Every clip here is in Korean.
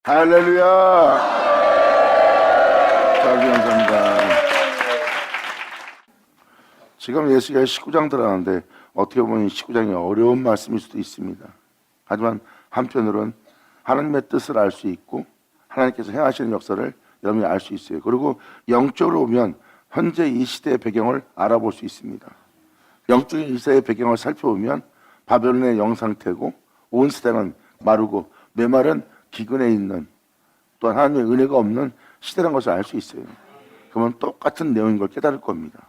할렐루야. 자, 감사합니다. 지금 예수가 19장 들어가는데 어떻게 보면 19장이 어려운 말씀일 수도 있습니다. 하지만 한편으로는 하나님의 뜻을 알 수 있고 하나님께서 행하시는 역사를 여러분이 알 수 있어요. 그리고 영적으로 보면 현재 이 시대의 배경을 알아볼 수 있습니다. 영적인 이 시대의 배경을 살펴보면 바벨론의 영상태고 온 시대는 마르고 메마른 기근에 있는 또한 하나님의 은혜가 없는 시대라는 것을 알 수 있어요. 그러면 똑같은 내용인 걸 깨달을 겁니다.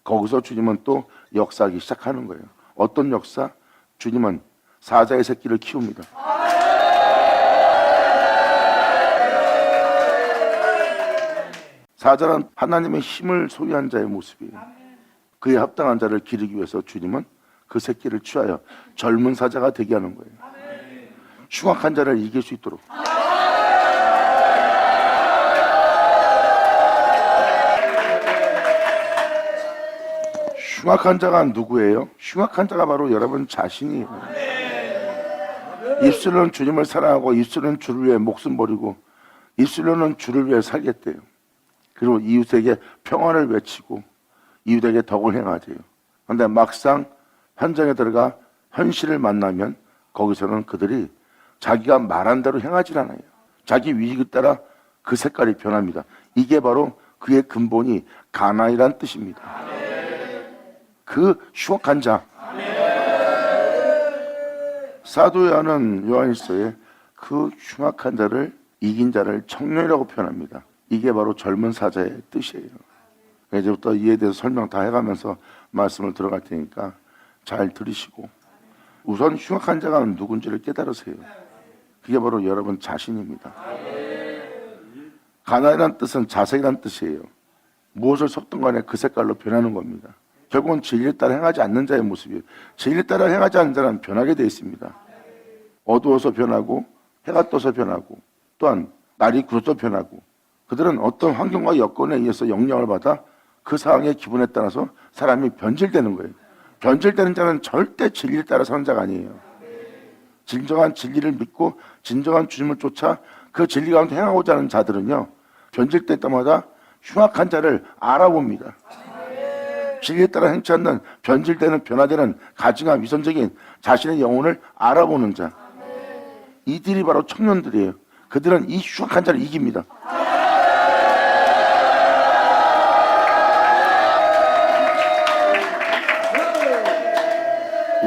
거기서 주님은 또 역사하기 시작하는 거예요. 어떤 역사? 주님은 사자의 새끼를 키웁니다. 사자는 하나님의 힘을 소유한 자의 모습이에요. 그에 합당한 자를 기르기 위해서 주님은 그 새끼를 취하여 젊은 사자가 되게 하는 거예요. 흉악한 자를 이길 수 있도록. 흉악한 자가 누구예요? 흉악한 자가 바로 여러분 자신이에요. 입술로는 주님을 사랑하고 입술로는 주를 위해 목숨 버리고 입술로는 주를 위해 살겠대요. 그리고 이웃에게 평안을 외치고 이웃에게 덕을 행하대요. 그런데 막상 현장에 들어가 현실을 만나면 거기서는 그들이 자기가 말한 대로 행하지 않아요. 자기 위기에 따라 그 색깔이 변합니다. 이게 바로 그의 근본이 가나이란 뜻입니다. 그 흉악한 자. 사도 요한일서에 그 흉악한 자를 이긴 자를 청년이라고 표현합니다. 이게 바로 젊은 사자의 뜻이에요. 이제부터 이에 대해서 설명 다 해가면서 말씀을 들어갈 테니까 잘 들으시고 우선 흉악한 자가 누군지를 깨달으세요. 그게 바로 여러분 자신입니다. 가나이란 뜻은 자색이란 뜻이에요. 무엇을 섞든 간에 그 색깔로 변하는 겁니다. 결국은 진리를 따라 행하지 않는 자의 모습이에요. 진리를 따라 행하지 않는 자는 변하게 되어 있습니다. 어두워서 변하고 해가 떠서 변하고 또한 날이 굳어서 변하고 그들은 어떤 환경과 여건에 의해서 영향을 받아 그 상황의 기분에 따라서 사람이 변질되는 거예요. 변질되는 자는 절대 진리를 따라 사는 자가 아니에요. 진정한 진리를 믿고 진정한 주님을 쫓아 그 진리 가운데 행하고자 하는 자들은요, 변질될 때마다 흉악한 자를 알아봅니다. 진리에 따라 행치 않는 변질되는 변화되는 가증한 위선적인 자신의 영혼을 알아보는 자, 이들이 바로 청년들이에요. 그들은 이 흉악한 자를 이깁니다.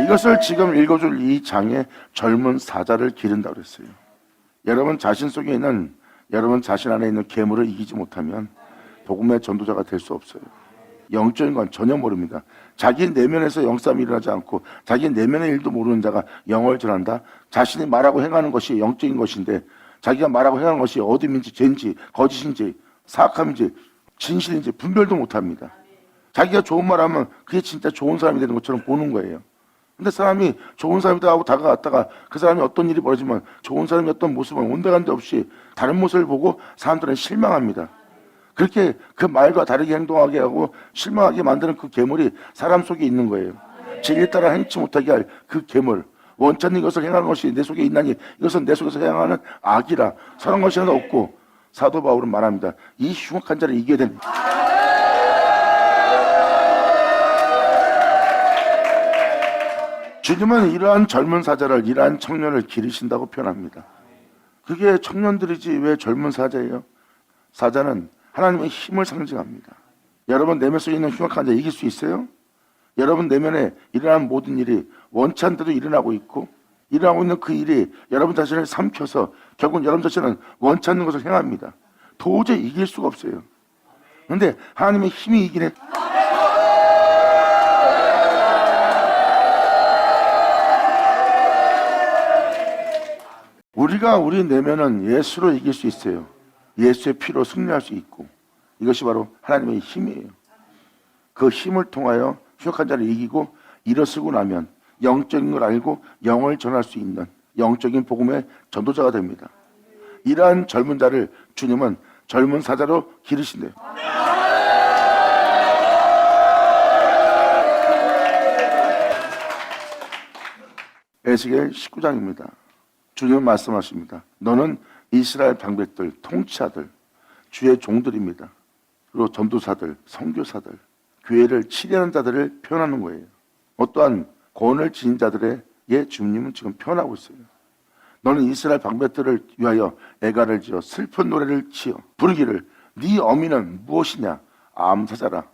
이것을 지금 읽어줄 이 장에 젊은 사자를 기른다고 그랬어요. 여러분 자신 속에 있는 여러분 자신 안에 있는 괴물을 이기지 못하면 복음의 전도자가 될 수 없어요. 영적인 건 전혀 모릅니다. 자기 내면에서 영싸움이 일어나지 않고 자기 내면의 일도 모르는 자가 영어를 전한다. 자신이 말하고 행하는 것이 영적인 것인데 자기가 말하고 행하는 것이 어둠인지 죄인지 거짓인지 사악함인지 진실인지 분별도 못합니다. 자기가 좋은 말하면 그게 진짜 좋은 사람이 되는 것처럼 보는 거예요. 근데 사람이 좋은 사람이다 하고 다가갔다가 그 사람이 어떤 일이 벌어지면 좋은 사람이었던 모습은 온데간데 없이 다른 모습을 보고 사람들은 실망합니다. 그렇게 그 말과 다르게 행동하게 하고 실망하게 만드는 그 괴물이 사람 속에 있는 거예요. 진리 따라 행치 못하게 할 그 괴물. 원치 않는 것을 행하는 것이 내 속에 있나니 이것은 내 속에서 행하는 악이라. 선한 것이 하나 없고 사도 바울은 말합니다. 이 흉악한 자를 이겨야 됩니다. 주님은 이러한 젊은 사자를 이러한 청년을 기르신다고 표현합니다. 그게 청년들이지 왜 젊은 사자예요? 사자는 하나님의 힘을 상징합니다. 여러분 내면 속에 있는 흉악한 자 이길 수 있어요? 여러분 내면에 일어나는 모든 일이 원치 않대도 일어나고 있고 일어나고 있는 그 일이 여러분 자신을 삼켜서 결국 여러분 자신은 원치 않는 것을 행합니다. 도저히 이길 수가 없어요. 그런데 하나님의 힘이 이기네. 우리가 우리 내면은 예수로 이길 수 있어요. 예수의 피로 승리할 수 있고 이것이 바로 하나님의 힘이에요. 그 힘을 통하여 흉악한 자를 이기고 일어서고 나면 영적인 걸 알고 영을 전할 수 있는 영적인 복음의 전도자가 됩니다. 이러한 젊은 자를 주님은 젊은 사자로 기르신대요. 에스겔 19장입니다. 주님은 말씀하십니다. 너는 이스라엘 방백들, 통치자들, 주의 종들입니다. 그리고 전도사들, 선교사들, 교회를 치려는 자들을 표현하는 거예요. 어떠한 권을 지닌 자들의 주님은 지금 표현하고 있어요. 너는 이스라엘 방백들을 위하여 애가를 지어 슬픈 노래를 지어 부르기를 네 어미는 무엇이냐? 암사자라.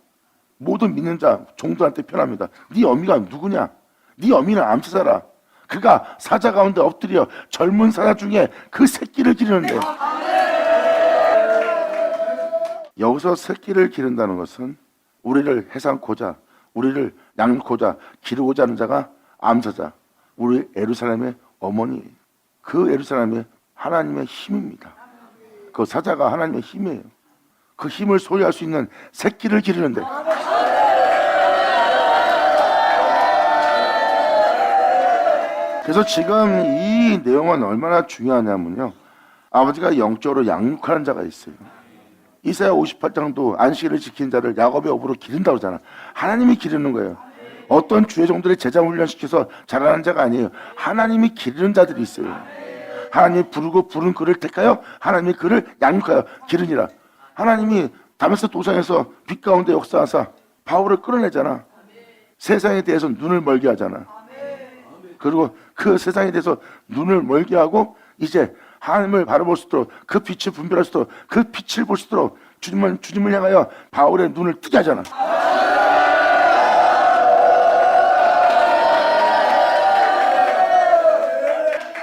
모든 믿는 자 종들한테 표현합니다. 네 어미가 누구냐? 네 어미는 암사자라. 그가 사자 가운데 엎드려 젊은 사자 중에 그 새끼를 기르는데, 여기서 새끼를 기른다는 것은 우리를 해상코자, 우리를 양육코자, 기르고자 하는 자가 암사자, 우리 예루살렘의 어머니예요. 그 예루살렘의 하나님의 힘입니다. 그 사자가 하나님의 힘이에요. 그 힘을 소유할 수 있는 새끼를 기르는데, 그래서 지금 이 내용은 얼마나 중요하냐면요, 아버지가 영적으로 양육하는 자가 있어요. 이사야 58장도 안식일을 지킨 자를 야곱의 업으로 기른다고 그러잖아. 하나님이 기르는 거예요. 어떤 주의 종들의 제자 훈련시켜서 자라는 자가 아니에요. 하나님이 기르는 자들이 있어요. 하나님이 부르고 부른 그를 택하여 하나님이 그를 양육하여 기르니라. 하나님이 다메섹 도상에서 빛 가운데 역사하사 바울을 끌어내잖아. 세상에 대해서 눈을 멀게 하잖아. 그리고 그 세상에 대해서 눈을 멀게 하고 이제 하나님을 바라볼 수 있도록, 그 빛을 분별할 수 있도록, 그 빛을 볼 수 있도록 주님을 향하여 바울의 눈을 뜨게 하잖아.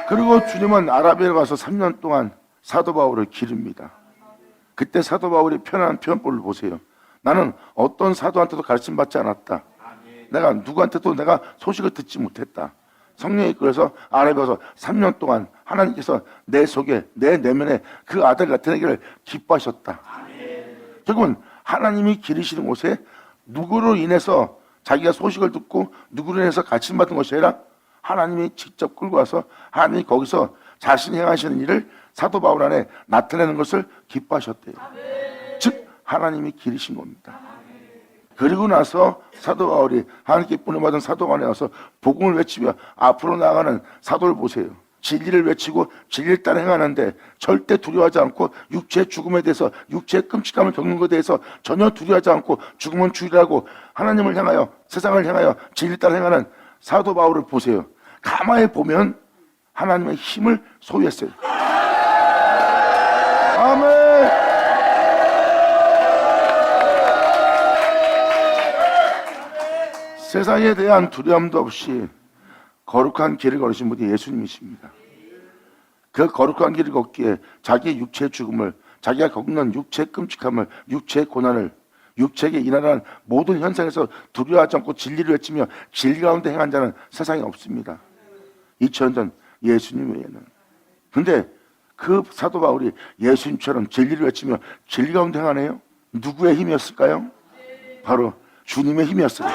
그리고 주님은 아라비아에 가서 3년 동안 사도 바울을 기릅니다. 그때 사도 바울이 표현한 표현법을 보세요. 나는 어떤 사도한테도 가르침 받지 않았다. 내가 누구한테도 내가 소식을 듣지 못했다. 성령이 이끌어서 아라비아에서 3년 동안 하나님께서 내 속에, 내 내면에 그 아들 나타내기를 기뻐하셨다. 결국은 하나님이 기르시는 곳에 누구로 인해서 자기가 소식을 듣고 누구로 인해서 가르침 받은 것이 아니라 하나님이 직접 끌고 와서 하나님이 거기서 자신이 행하시는 일을 사도 바울 안에 나타내는 것을 기뻐하셨대요. 즉 하나님이 기르신 겁니다. 그리고 나서 사도 바울이 하나님께 뿌려받은 사도가 안에 와서 복음을 외치며 앞으로 나아가는 사도를 보세요. 진리를 외치고 진리를 따라 행하는데 절대 두려워하지 않고 육체의 죽음에 대해서, 육체의 끔찍함을 겪는 것에 대해서 전혀 두려워하지 않고 죽음은 주일하고 하나님을 향하여, 세상을 향하여 진리를 따라 행하는 사도 바울을 보세요. 가만히 보면 하나님의 힘을 소유했어요. 아멘. 세상에 대한 두려움도 없이 거룩한 길을 걸으신 분이 예수님이십니다. 그 거룩한 길을 걷기에 자기의 육체의 죽음을, 자기가 겪는 육체의 끔찍함을, 육체의 고난을, 육체에게 일어나는 모든 현상에서 두려워하지 않고 진리를 외치며 진리 가운데 행한 자는 세상에 없습니다. 2000년 전 예수님 외에는. 근데 그 사도 바울이 예수님처럼 진리를 외치며 진리 가운데 행하네요. 누구의 힘이었을까요? 바로 주님의 힘이었어요.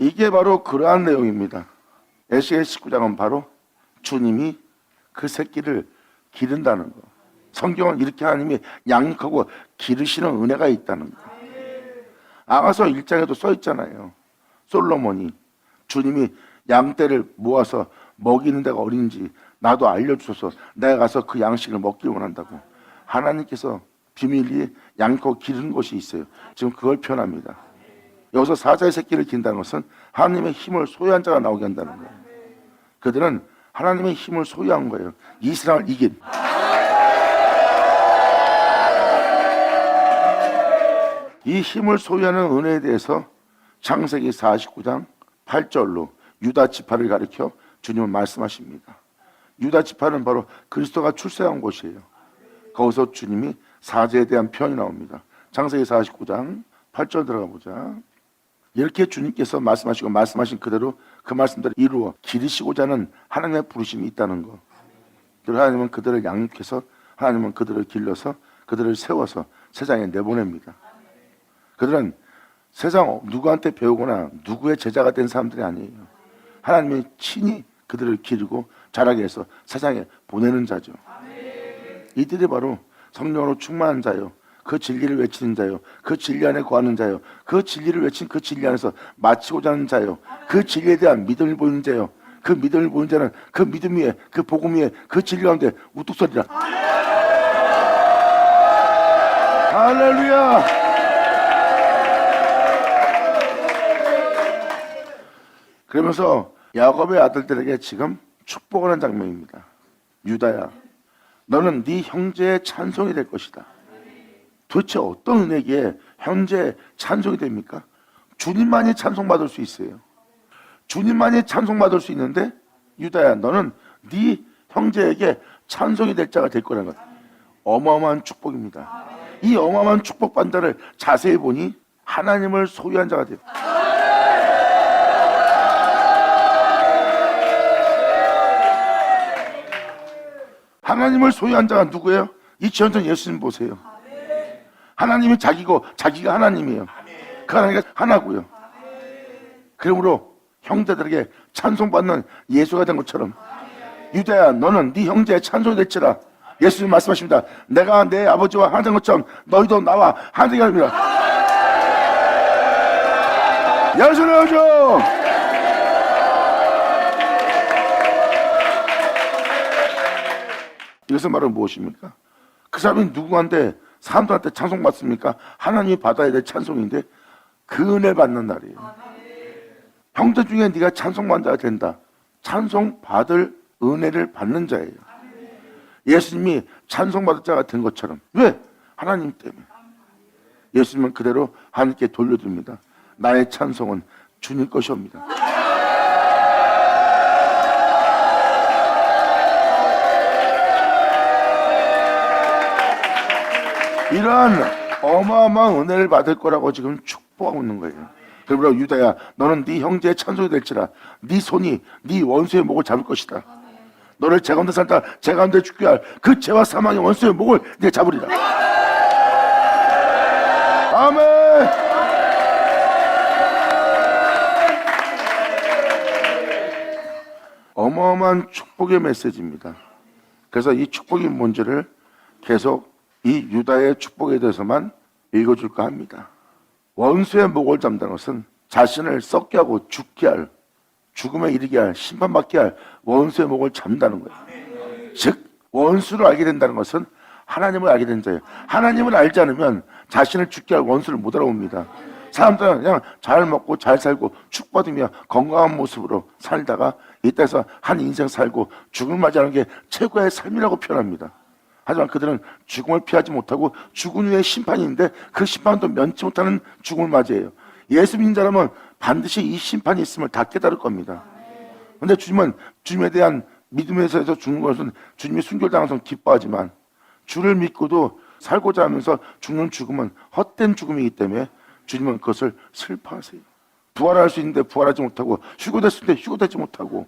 이게 바로 그러한 내용입니다. 에스겔 19장은 바로 주님이 그 새끼를 기른다는 거. 성경은 이렇게 하나님이 양육하고 기르시는 은혜가 있다는 거. 아가서 1장에도 써 있잖아요. 솔로몬이 주님이 양떼를 모아서 먹이는 데가 어딘지 나도 알려주셔서 내가 가서 그 양식을 먹기를 원한다고. 하나님께서 비밀리에 양육하고 기르는 것이 있어요. 지금 그걸 표현합니다. 여기서 사자의 새끼를 기른다는 것은 하나님의 힘을 소유한 자가 나오게 한다는 거예요. 그들은 하나님의 힘을 소유한 거예요. 이 세상을 이긴. 이 힘을 소유하는 은혜에 대해서 창세기 49장 8절로 유다 지파를 가리켜 주님은 말씀하십니다. 유다 지파는 바로 그리스도가 출생한 곳이에요. 거기서 주님이 사자에 대한 표현이 나옵니다. 창세기 49장 8절 들어가 보자. 이렇게 주님께서 말씀하시고 말씀하신 그대로 그 말씀대로 이루어 기르시고자 하는 하나님의 부르심이 있다는 것. 그리고 하나님은 그들을 양육해서, 하나님은 그들을 길러서 그들을 세워서 세상에 내보냅니다. 그들은 세상 누구한테 배우거나 누구의 제자가 된 사람들이 아니에요. 하나님이 친히 그들을 기르고 자라게 해서 세상에 보내는 자죠. 이들이 바로 성령으로 충만한 자요, 그 진리를 외치는 자요, 그 진리 안에 거하는 자요, 그 진리를 외친 그 진리 안에서 마치고자 하는 자요, 그 진리에 대한 믿음을 보이는 자요, 그 믿음을 보이는 자는 그 믿음 위에, 그 복음 위에, 그 진리 가운데 우뚝 서리라. 할렐루야. 그러면서 야곱의 아들들에게 지금 축복하는 장면입니다. 유다야, 너는 네 형제의 찬송이 될 것이다. 도대체 어떤 은혜기에 형제의 찬송이 됩니까? 주님만이 찬송받을 수 있어요. 주님만이 찬송받을 수 있는데, 유다야, 너는 네 형제에게 찬송이 될 자가 될 거라는 것. 어마어마한 축복입니다. 이 어마어마한 축복 반대를 자세히 보니 하나님을 소유한 자가 돼요. 하나님을 소유한 자가 누구예요? 이 지원전 예수님 보세요. 하나님이 자기고 자기가 하나님이에요. 그 하나님이 하나고요. 그러므로 형제들에게 찬송받는 예수가 된 것처럼, 유다야, 너는 네 형제의 찬송이 될지라. 예수님 말씀하십니다. 내가 내 아버지와 하나 된 것처럼 너희도 나와 하나 되게 합니다. 예수님이죠. 이것은 바로 무엇입니까? 그 사람이 누구한테, 사람들한테 찬송받습니까? 하나님이 받아야 될 찬송인데 그 은혜 받는 날이에요. 형제 중에 네가 찬송받는 자가 된다. 찬송받을 은혜를 받는 자예요. 예수님이 찬송받을 자가 된 것처럼. 왜? 하나님 때문에. 예수님은 그대로 하나님께 돌려드립니다. 나의 찬송은 주님 것이옵니다. 이러한 어마어마한 은혜를 받을 거라고 지금 축복하고 있는 거예요. 그러므로 유다야, 너는 네 형제의 찬송이 될지라. 네 손이 네 원수의 목을 잡을 것이다. 너를 제 가운데 살다 제 가운데 죽게 할 그 죄와 사망의 원수의 목을 네가 잡으리라. 아멘. 어마어마한 축복의 메시지입니다. 그래서 이 축복이 뭔지를 계속 이 유다의 축복에 대해서만 읽어줄까 합니다. 원수의 목을 잡는 것은 자신을 썩게 하고 죽게 할, 죽음에 이르게 할, 심판받게 할 원수의 목을 잡는다는 거예요. 즉 원수를 알게 된다는 것은 하나님을 알게 된 자예요. 하나님을 알지 않으면 자신을 죽게 할 원수를 못 알아봅니다. 사람들은 그냥 잘 먹고 잘 살고 축복받으며 건강한 모습으로 살다가 이 땅에서 한 인생 살고 죽음을 맞이하는 게 최고의 삶이라고 표현합니다. 하지만 그들은 죽음을 피하지 못하고 죽은 후에 심판이 있는데 그 심판도 면치 못하는 죽음을 맞이해요. 예수 믿는 사람은 반드시 이 심판이 있음을 다 깨달을 겁니다. 그런데 주님은 주님에 대한 믿음에서 죽는 것은 주님이 순교당해서 기뻐하지만, 주를 믿고도 살고자 하면서 죽는 죽음은 헛된 죽음이기 때문에 주님은 그것을 슬퍼하세요. 부활할 수 있는데 부활하지 못하고, 휴거될 수 있는데 휴거되지 못하고,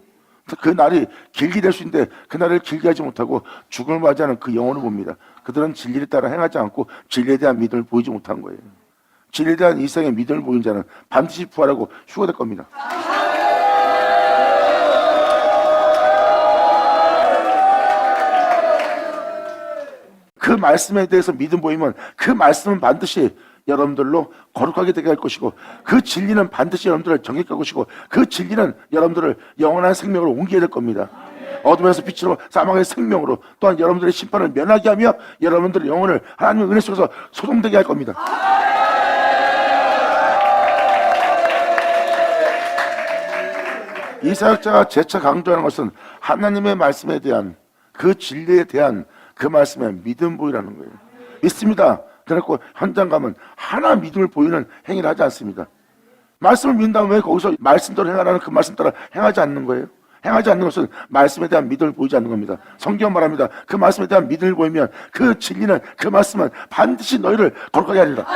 그 날이 길게 될 수 있는데 그 날을 길게 하지 못하고 죽음을 맞이하는 그 영혼을 봅니다. 그들은 진리를 따라 행하지 않고 진리에 대한 믿음을 보이지 못한 거예요. 진리에 대한 이상의 믿음을 보인 자는 반드시 부활하고 휴거될 겁니다. 그 말씀에 대해서 믿음 보이면 그 말씀은 반드시 여러분들로 거룩하게 되게 할 것이고, 그 진리는 반드시 여러분들을 정결케 할 것이고, 그 진리는 여러분들을 영원한 생명으로 옮기게 될 겁니다. 어둠에서 빛으로, 사망의 생명으로, 또한 여러분들의 심판을 면하게 하며 여러분들의 영혼을 하나님의 은혜 속에서 소동되게 할 겁니다. 이 사역자가 재차 강조하는 것은 하나님의 말씀에 대한, 그 진리에 대한 그 말씀에 믿음 보이라는 거예요. 믿습니다. 그래갖고 현장 가면 하나 믿음을 보이는 행위를 하지 않습니다. 말씀을 믿는다면 왜 거기서 말씀대로 행하라는 그 말씀 따라 행하지 않는 거예요? 행하지 않는 것은 말씀에 대한 믿음을 보이지 않는 겁니다. 성경 말합니다. 그 말씀에 대한 믿음을 보이면 그 진리는, 그 말씀은 반드시 너희를 거룩하게 하리라.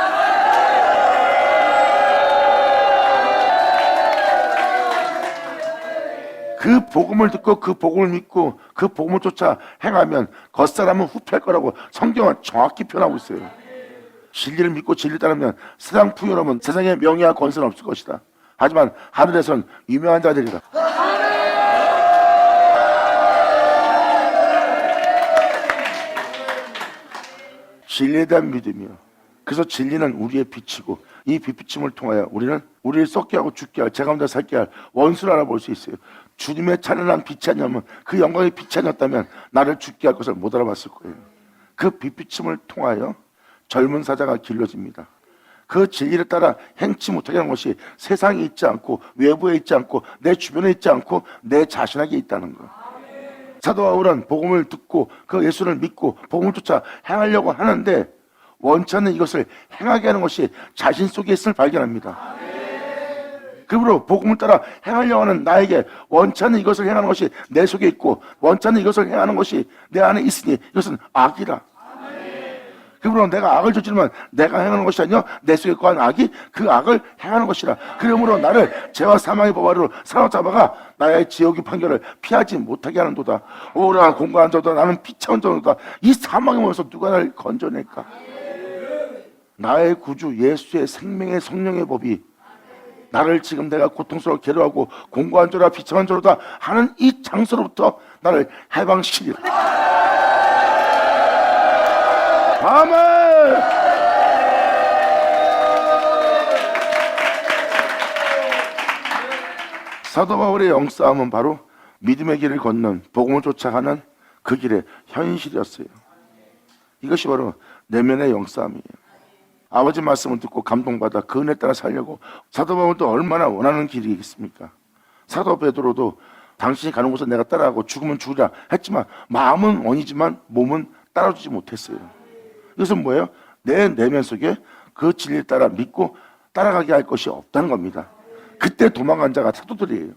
그 복음을 듣고 그 복음을 믿고 그 복음을 쫓아 행하면 겉사람은 후패할 거라고 성경은 정확히 표현하고 있어요. 진리를 믿고 진리를 따르면 세상 풍요로움은, 세상에 명예와 권세는 없을 것이다. 하지만 하늘에선 유명한 자들이다. 진리에 대한 믿음이요, 그래서 진리는 우리의 빛이고 이 빛비침을 통하여 우리는 우리를 썩게 하고 죽게 할 제 가운데 살게 할 원수를 알아볼 수 있어요. 주님의 찬란한 빛이 아니면 그 영광의 빛이 아니었다면 나를 죽게 할 것을 못 알아봤을 거예요. 그 빛비침을 통하여 젊은 사자가 길러집니다. 그 진리를 따라 행치 못하게 하는 것이 세상에 있지 않고 외부에 있지 않고 내 주변에 있지 않고 내 자신에게 있다는 것. 사도 바울은 복음을 듣고 그 예수를 믿고 복음을 쫓아 행하려고 하는데 원치 않는 이것을 행하게 하는 것이 자신 속에 있음을 발견합니다. 그러므로 복음을 따라 행하려고 하는 나에게 원치 않는 이것을 행하는 것이 내 속에 있고 원치 않는 이것을 행하는 것이 내 안에 있으니 이것은 악이라. 그러므로 내가 악을 저지르면 내가 행하는 것이 아니요 내 속에 거한 악이 그 악을 행하는 것이라. 그러므로 나를 죄와 사망의 법 아래로 사로잡아가 나의 지옥의 판결을 피하지 못하게 하는도다. 오라 공고한 자도다. 나는 피차온 자도다. 이 사망의 몸에서 누가 나를 건져낼까? 나의 구주 예수의 생명의 성령의 법이 나를 지금 내가 고통스럽게 괴로워하고 공고한 자라 비참한 자로다 하는 이 장소로부터 나를 해방시키리라. 아멘. 사도 바울의 영싸움은 바로 믿음의 길을 걷는 복음을 쫓아가는 그 길의 현실이었어요. 이것이 바로 내면의 영싸움이에요. 아버지 말씀을 듣고 감동받아 그 은혜 따라 살려고 사도 바울도 얼마나 원하는 길이겠습니까? 사도 베드로도 당신이 가는 곳에 내가 따라가고 죽으면 죽으라 했지만 마음은 원이지만 몸은 따라주지 못했어요. 이것은 뭐예요? 내 내면 속에 그 진리를 따라 믿고 따라가게 할 것이 없다는 겁니다. 그때 도망간 자가 사도들이에요.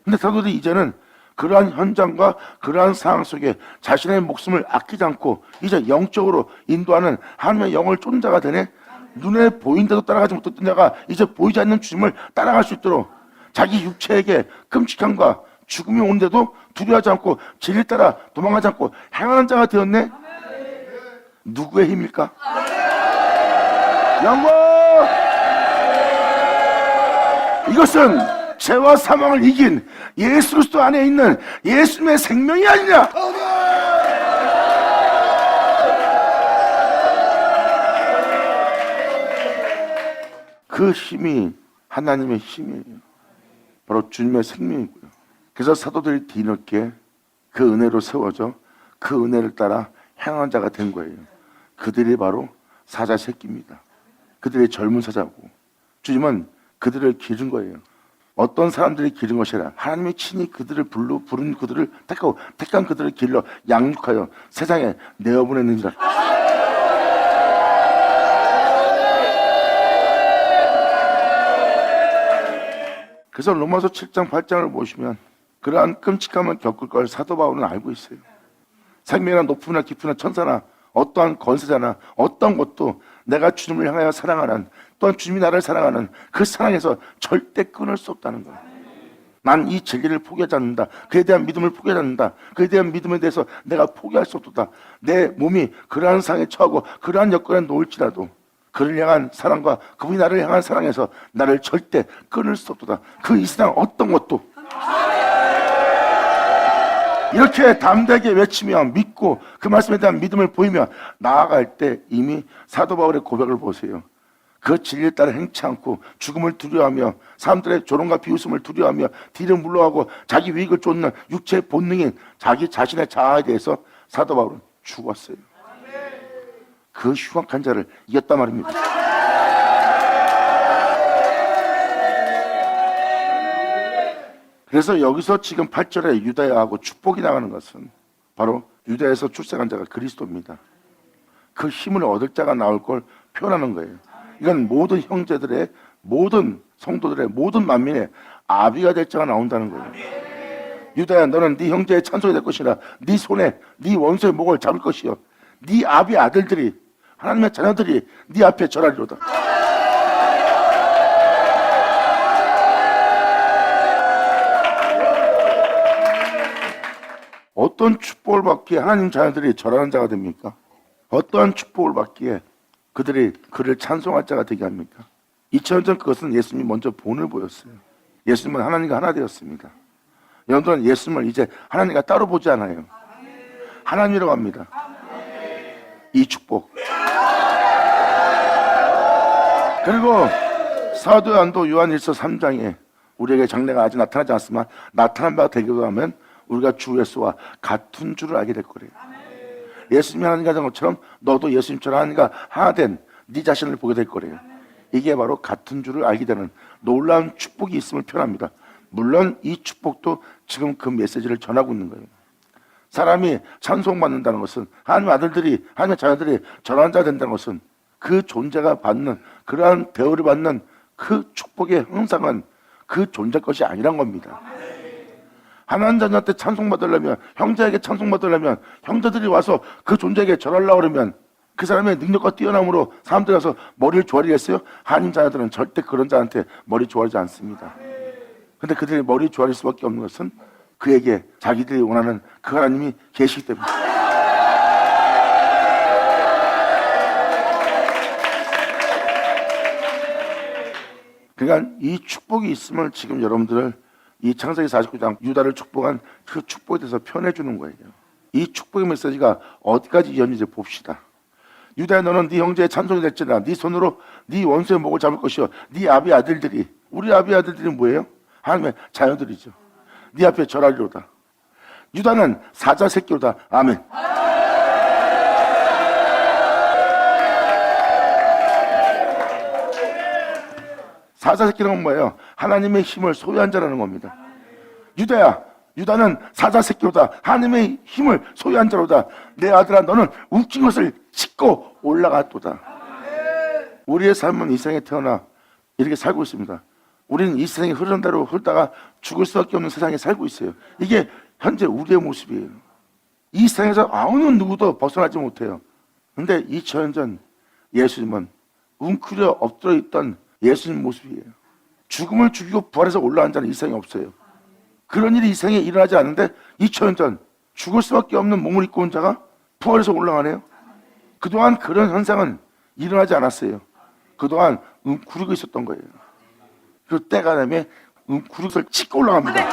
근데 사도들이 이제는 그러한 현장과 그러한 상황 속에 자신의 목숨을 아끼지 않고 이제 영적으로 인도하는 하나님의 영을 쫓는 자가 되네. 눈에 보인데도 따라가지 못했던 자가 이제 보이지 않는 주님을 따라갈 수 있도록 자기 육체에게 끔찍함과 죽음이 오는데도 두려워하지 않고 진리를 따라 도망가지 않고 행하는 자가 되었네. 누구의 힘일까? 영광! 이것은 죄와 사망을 이긴 예수 그리스도 안에 있는 예수님의 생명이 아니냐? 그 힘이 하나님의 힘이에요. 바로 주님의 생명이고요. 그래서 사도들이 뒤늦게 그 은혜로 세워져 그 은혜를 따라 행한 자가 된 거예요. 그들이 바로 사자 새끼입니다. 그들이 젊은 사자고 주님은 그들을 기른 거예요. 어떤 사람들이 기른 것이 아니라 하나님의 친히 그들을 부른 그들을 택한 그들을 길러 양육하여 세상에 내어보냈느니라. 그래서 로마서 7장 8장을 보시면 그러한 끔찍함을 겪을 걸 사도 바울은 알고 있어요. 생명이나 높으나 깊으나 천사나 어떠한 권세자나 어떤 것도 내가 주님을 향하여 사랑하는 또한 주님이 나를 사랑하는 그 사랑에서 절대 끊을 수 없다는 거예요. 난 이 진리를 포기하지 않는다. 그에 대한 믿음을 포기하지 않는다. 그에 대한 믿음에 대해서 내가 포기할 수 없다. 내 몸이 그러한 상에 처하고 그러한 여건에 놓을지라도 그를 향한 사랑과 그분이 나를 향한 사랑에서 나를 절대 끊을 수 없다. 그 이 세상 어떤 것도 이렇게 담대하게 외치며 믿고 그 말씀에 대한 믿음을 보이며 나아갈 때 이미 사도 바울의 고백을 보세요. 그 진리를 따라 행치 않고 죽음을 두려워하며 사람들의 조롱과 비웃음을 두려워하며 뒤를 물러가고 자기 위익을 쫓는 육체의 본능인 자기 자신의 자아에 대해서 사도 바울은 죽었어요. 그 흉악한 자를 이겼단 말입니다. 그래서 여기서 지금 8절에 유다야하고 축복이 나가는 것은 바로 유다에서 출생한 자가 그리스도입니다. 그 힘을 얻을 자가 나올 걸 표현하는 거예요. 이건 모든 형제들의 모든 성도들의 모든 만민의 아비가 될 자가 나온다는 거예요. 유다야 너는 네 형제의 찬송이 될 것이라 네 손에 네 원수의 목을 잡을 것이요 네 아비 아들들이 하나님의 자녀들이 네 앞에 절하리로다. 어떤 축복을 받기에 하나님 자녀들이 절하는 자가 됩니까? 어떠한 축복을 받기에 그들이 그를 찬송할 자가 되게 합니까? 2000년 전 그것은 예수님이 먼저 본을 보였어요. 예수님은 하나님과 하나 되었습니다. 여러분들은 예수님을 이제 하나님과 따로 보지 않아요. 하나님이라고 합니다. 이 축복 그리고 사도 요한도 요한일서 3장에 우리에게 장래가 아직 나타나지 않았지만 나타난 바가 되기도 하면 우리가 주 예수와 같은 줄을 알게 될 거래요. 예수님이 하나님과 된 것처럼 너도 예수님처럼 하나님과 하나 된 네 자신을 보게 될 거래요. 이게 바로 같은 줄을 알게 되는 놀라운 축복이 있음을 표현합니다. 물론 이 축복도 지금 그 메시지를 전하고 있는 거예요. 사람이 찬송받는다는 것은 하나님의 아들들이, 하나님의 자녀들이 전환 자 된다는 것은 그 존재가 받는 그러한 대우를 받는 그 축복의 형상은 그 존재 것이 아니란 겁니다. 하나님 자녀한테 찬송받으려면, 형제에게 찬송받으려면 형제들이 와서 그 존재에게 절하려고 그러면 그 사람의 능력과 뛰어남으로 사람들이 와서 머리를 조아리겠어요? 하나님 자녀들은 절대 그런 자한테 머리 조아리지 않습니다. 근데 그들이 머리 조아릴 수밖에 없는 것은 그에게 자기들이 원하는 그 하나님이 계시기 때문에. 그러니까 이 축복이 있음을 지금 여러분들을 이 창세기 49장 유다를 축복한 그 축복에 대해서 표현해 주는 거예요. 이 축복의 메시지가 어디까지 이어지는지 봅시다. 유다야, 너는 네 형제의 찬송이 될지라 네 손으로 네 원수의 목을 잡을 것이요 네 아비 아들들이, 우리 아비 아들들이 뭐예요? 하나님의 자녀들이죠. 네 앞에 절하리로다. 유다는 사자 새끼로다. 아멘. 사자 새끼는 뭐예요? 하나님의 힘을 소유한 자라는 겁니다. 유다야, 유다는 사자 새끼로다. 하나님의 힘을 소유한 자로다. 내 아들아, 너는 웃긴 것을 찢고 올라갔도다. 우리의 삶은 이 세상에 태어나 이렇게 살고 있습니다. 우리는 이 세상에 흐르는 대로 흐르다가 죽을 수밖에 없는 세상에 살고 있어요. 이게 현재 우리의 모습이에요. 이 세상에서 어느 누구도 벗어나지 못해요. 근데 2000년 전 예수님은 웅크려 엎드려 있던 예수님 모습이에요. 죽음을 죽이고 부활해서 올라간 자는 이 세상에 없어요. 그런 일이 이 세상에 일어나지 않는데 2000년 전 죽을 수밖에 없는 몸을 입고 온 자가 부활해서 올라가네요. 그동안 그런 현상은 일어나지 않았어요. 그동안 웅크리고 있었던 거예요. 그 때가 되면 웅크리고 찢고 올라갑니다.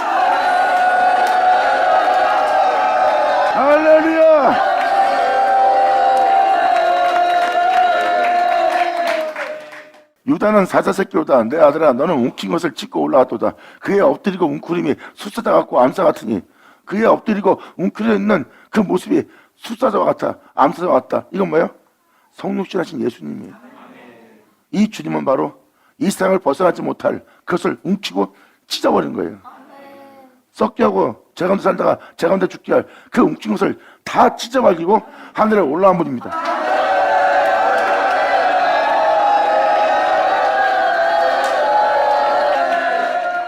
할렐루야! 유다는 사자 새끼로다. 내 아들아, 너는 웅킨 것을 찢고 올라왔도다. 그의 엎드리고 웅크림이 숫사자 같고 암사 같으니, 그의 엎드리고 웅크려 있는 그 모습이 숫사자와 같아, 암사자와 같다. 이건 뭐예요? 성육신하신 예수님이에요. 이 주님은 바로 이 세상을 벗어나지 못할 그것을 웅키고 찢어버린 거예요. 썩게 하고 제 가운데 살다가 제 가운데 죽게 할 그 웅킨 것을 다 찢어버리고 하늘에 올라온 분입니다.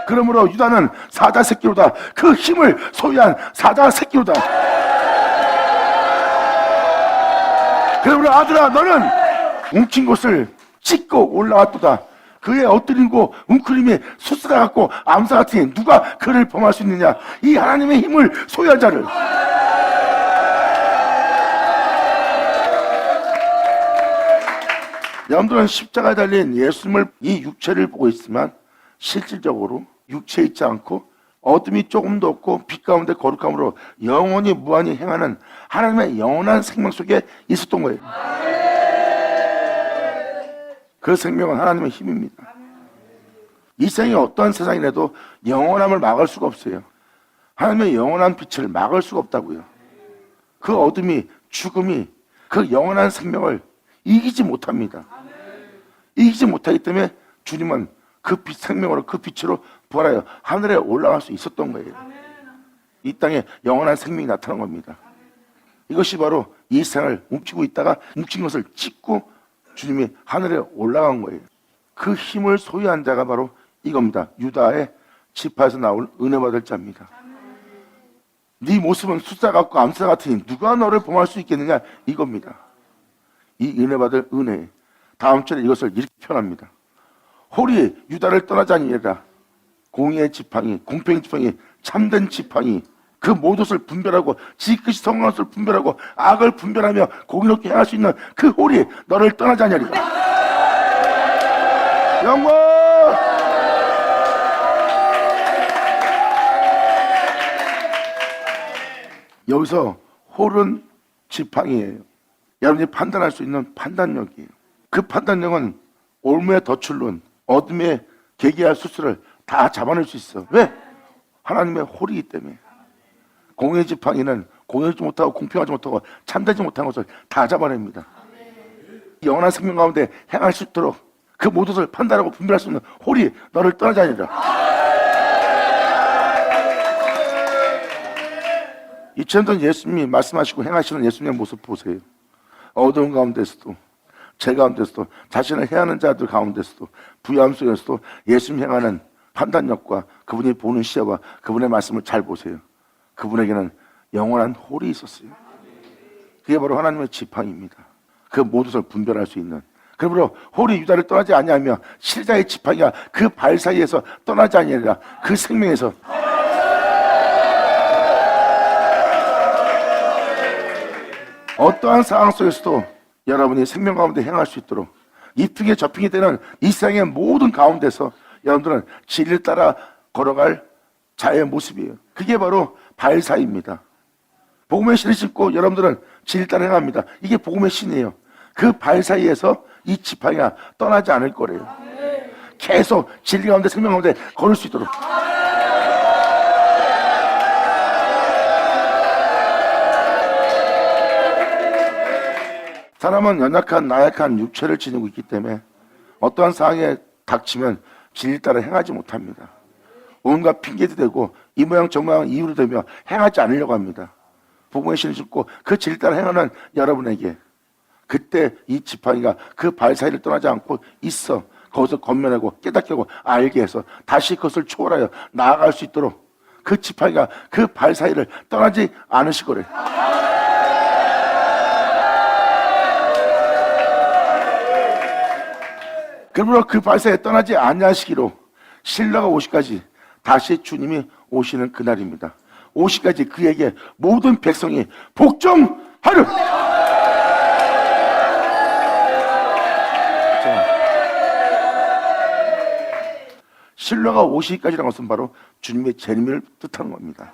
그러므로 유다는 사자 새끼로다. 그 힘을 소유한 사자 새끼로다. 그러므로 아들아, 너는 웅킨 곳을 찢고 올라왔도다. 그의 엎드리고 웅크림이 숫사 같고 암사 같으니 누가 그를 범할 수 있느냐? 이 하나님의 힘을 소유한 자를. 여러분들은 십자가에 달린 예수님을, 이 육체를 보고 있지만 실질적으로 육체에 있지 않고 어둠이 조금도 없고 빛 가운데 거룩함으로 영원히 무한히 행하는 하나님의 영원한 생명 속에 있었던 거예요. 그 생명은 하나님의 힘입니다. 이 세상이 어떠한 세상이라도 영원함을 막을 수가 없어요. 하나님의 영원한 빛을 막을 수가 없다고요. 그 어둠이, 죽음이 그 영원한 생명을 이기지 못합니다. 이기지 못하기 때문에 주님은 그 빛, 생명으로 그 빛으로 부활하여 하늘에 올라갈 수 있었던 거예요. 이 땅에 영원한 생명이 나타난 겁니다. 이것이 바로 이 세상을 뭉치고 있다가 뭉친 것을 찢고 주님이 하늘에 올라간 거예요. 그 힘을 소유한 자가 바로 이겁니다. 유다의 지파에서 나올 은혜 받을 자입니다. 네 모습은 숫사 같고 암사 같으니 누가 너를 범할 수 있겠느냐? 이겁니다. 이 은혜 받을 은혜. 다음 절에 이것을 이렇게 표현합니다. 홀이 유다를 떠나지 아니하리라. 공의의 지팡이, 공평의 지팡이, 참된 지팡이, 그 모든 것을 분별하고 지극히 성공한 것을 분별하고 악을 분별하며 공의롭게 행할 수 있는 그 홀이 너를 떠나지 아니하리라. 영광! 여기서 홀은 지팡이예요. 여러분이 판단할 수 있는 판단력이에요. 그 판단력은 올무에 덫을룬 어둠에 계기할 수수를 다 잡아낼 수 있어. 왜? 하나님의 홀이기 때문에. 공의 지팡이는 공의하지 못하고 공평하지 못하고 참되지 못한 것을 다 잡아냅니다. 영원한 생명 가운데 행할 수 있도록 그 모든 것을 판단하고 분별할 수 있는 홀이 너를 떠나지 아니라. 2000년 전 예수님이 말씀하시고 행하시는 예수님의 모습 보세요. 어두운 가운데서도 제 가운데서도 자신을 해하는 자들 가운데서도 부유함 속에서도 예수님 행하는 판단력과 그분이 보는 시야와 그분의 말씀을 잘 보세요. 그분에게는 영원한 홀이 있었어요. 그게 바로 하나님의 지팡이입니다. 그 모든 것을 분별할 수 있는. 그러므로 홀이 유다를 떠나지 아니하며 실자의 지팡이가 그 발 사이에서 떠나지 아니하리라. 그 생명에서 어떠한 상황 속에서도 여러분이 생명 가운데 행할 수 있도록 이핑에 저핑이 되는 이 세상의 모든 가운데서 여러분들은 진리를 따라 걸어갈 자의 모습이에요. 그게 바로 발 사이입니다. 복음의 신을 신고 여러분들은 진리를 따라 행합니다. 이게 복음의 신이에요. 그 발 사이에서 이 지팡이가 떠나지 않을 거래요. 계속 진리 가운데 생명 가운데 걸을 수 있도록. 사람은 연약한 나약한 육체를 지니고 있기 때문에 어떠한 상황에 닥치면 진리 따라 행하지 못합니다. 온갖 핑계도 되고 이 모양 저 모양 이유로 되며 행하지 않으려고 합니다. 복음의 신을 신고 그 진리 따라 행하는 여러분에게 그때 이 지팡이가 그 발 사이를 떠나지 않고 있어. 거기서 건면하고 깨닫게 하고 알게 해서 다시 그것을 초월하여 나아갈 수 있도록 그 지팡이가 그 발 사이를 떠나지 않으실 거래요. 그러므로 그 발 사이에 떠나지 아니하시기로 신라가 오시까지 다시 주님이 오시는 그날입니다. 오시까지 그에게 모든 백성이 복종하려. 신라가 오시기까지라는 것은 바로 주님의 재림을 뜻하는 겁니다.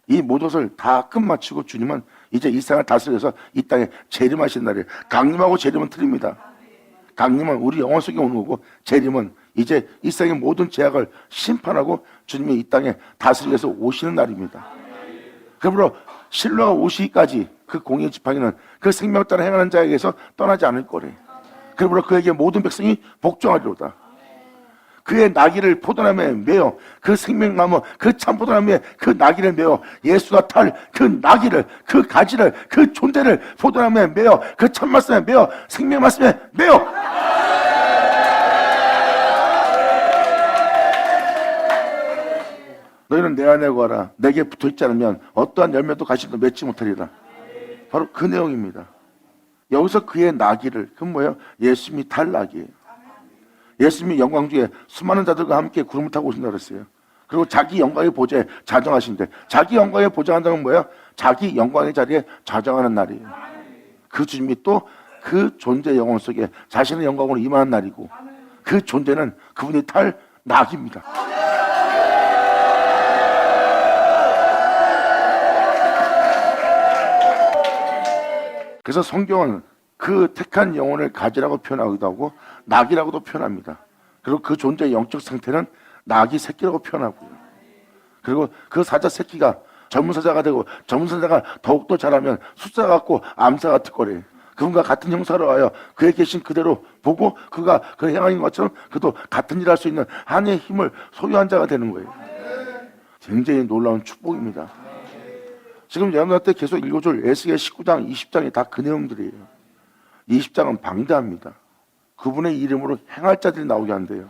이 모든 것을 다 끝마치고 주님은 이제 이 세상을 다스려서 이 땅에 재림하신 날이에요. 강림하고 재림은 틀립니다. 강림은 우리 영혼 속에 오는 거고 재림은 이제 이 세상의 모든 죄악을 심판하고 주님이 이 땅에 다스리기 위해서 오시는 날입니다. 그러므로 신라가 오시기까지 그 공의의 지팡이는 그 생명을 따라 행하는 자에게서 떠나지 않을 거래요. 그러므로 그에게 모든 백성이 복종하리로다. 그의 나귀를 포도나무에 매어 그 생명나무 그 참포도나무에 그 나귀를 매어 예수가 탈 그 나귀를 그 가지를 그 존재를 포도나무에 매어 그 참말씀에 매어 생명 말씀에 매어 너희는 내 안에 거하라. 내게 붙어있지 않으면 어떠한 열매도 가시도 맺지 못하리라. 바로 그 내용입니다. 여기서 그의 나귀를 그건 뭐예요? 예수님이 탈 나귀예요. 예수님이 영광 중에 수많은 자들과 함께 구름을 타고 오신다고 그랬어요. 그리고 자기 영광의 보좌에 자정하신대. 자기 영광에 보장한다는 건 뭐예요? 자기 영광의 자리에 자정하는 날이에요. 그 주님이 또 그 존재 영혼 속에 자신의 영광으로 임하는 날이고 그 존재는 그분이 탈 낙입니다. 그래서 성경은 그 택한 영혼을 가지라고 표현하기도 하고 낙이라고도 표현합니다. 그리고 그 존재의 영적 상태는 낙이 새끼라고 표현하고요. 그리고 그 사자 새끼가 전문사자가 되고 전문사자가 더욱더 잘하면 숫자 같고 암사 같을 거래요. 그분과 같은 형사로 하여 그에 계신 그대로 보고 그가 그 행하는 것처럼 그도 같은 일을 할 수 있는 한의 힘을 소유한 자가 되는 거예요. 굉장히 놀라운 축복입니다. 지금 여러분한테 계속 읽어줄 에스겔 19장, 20장이 다 그 내용들이에요. 20장은 방대합니다. 그분의 이름으로 행할 자들이 나오게 한대요.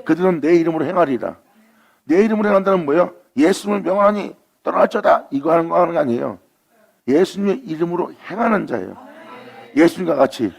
그들은 내 이름으로 행하리라. 내 이름으로 행한다는 뭐예요? 예수님을 명하니 떠날자다 이거 하는 거 아니에요. 예수님의 이름으로 행하는 자예요. 예수님과 같이.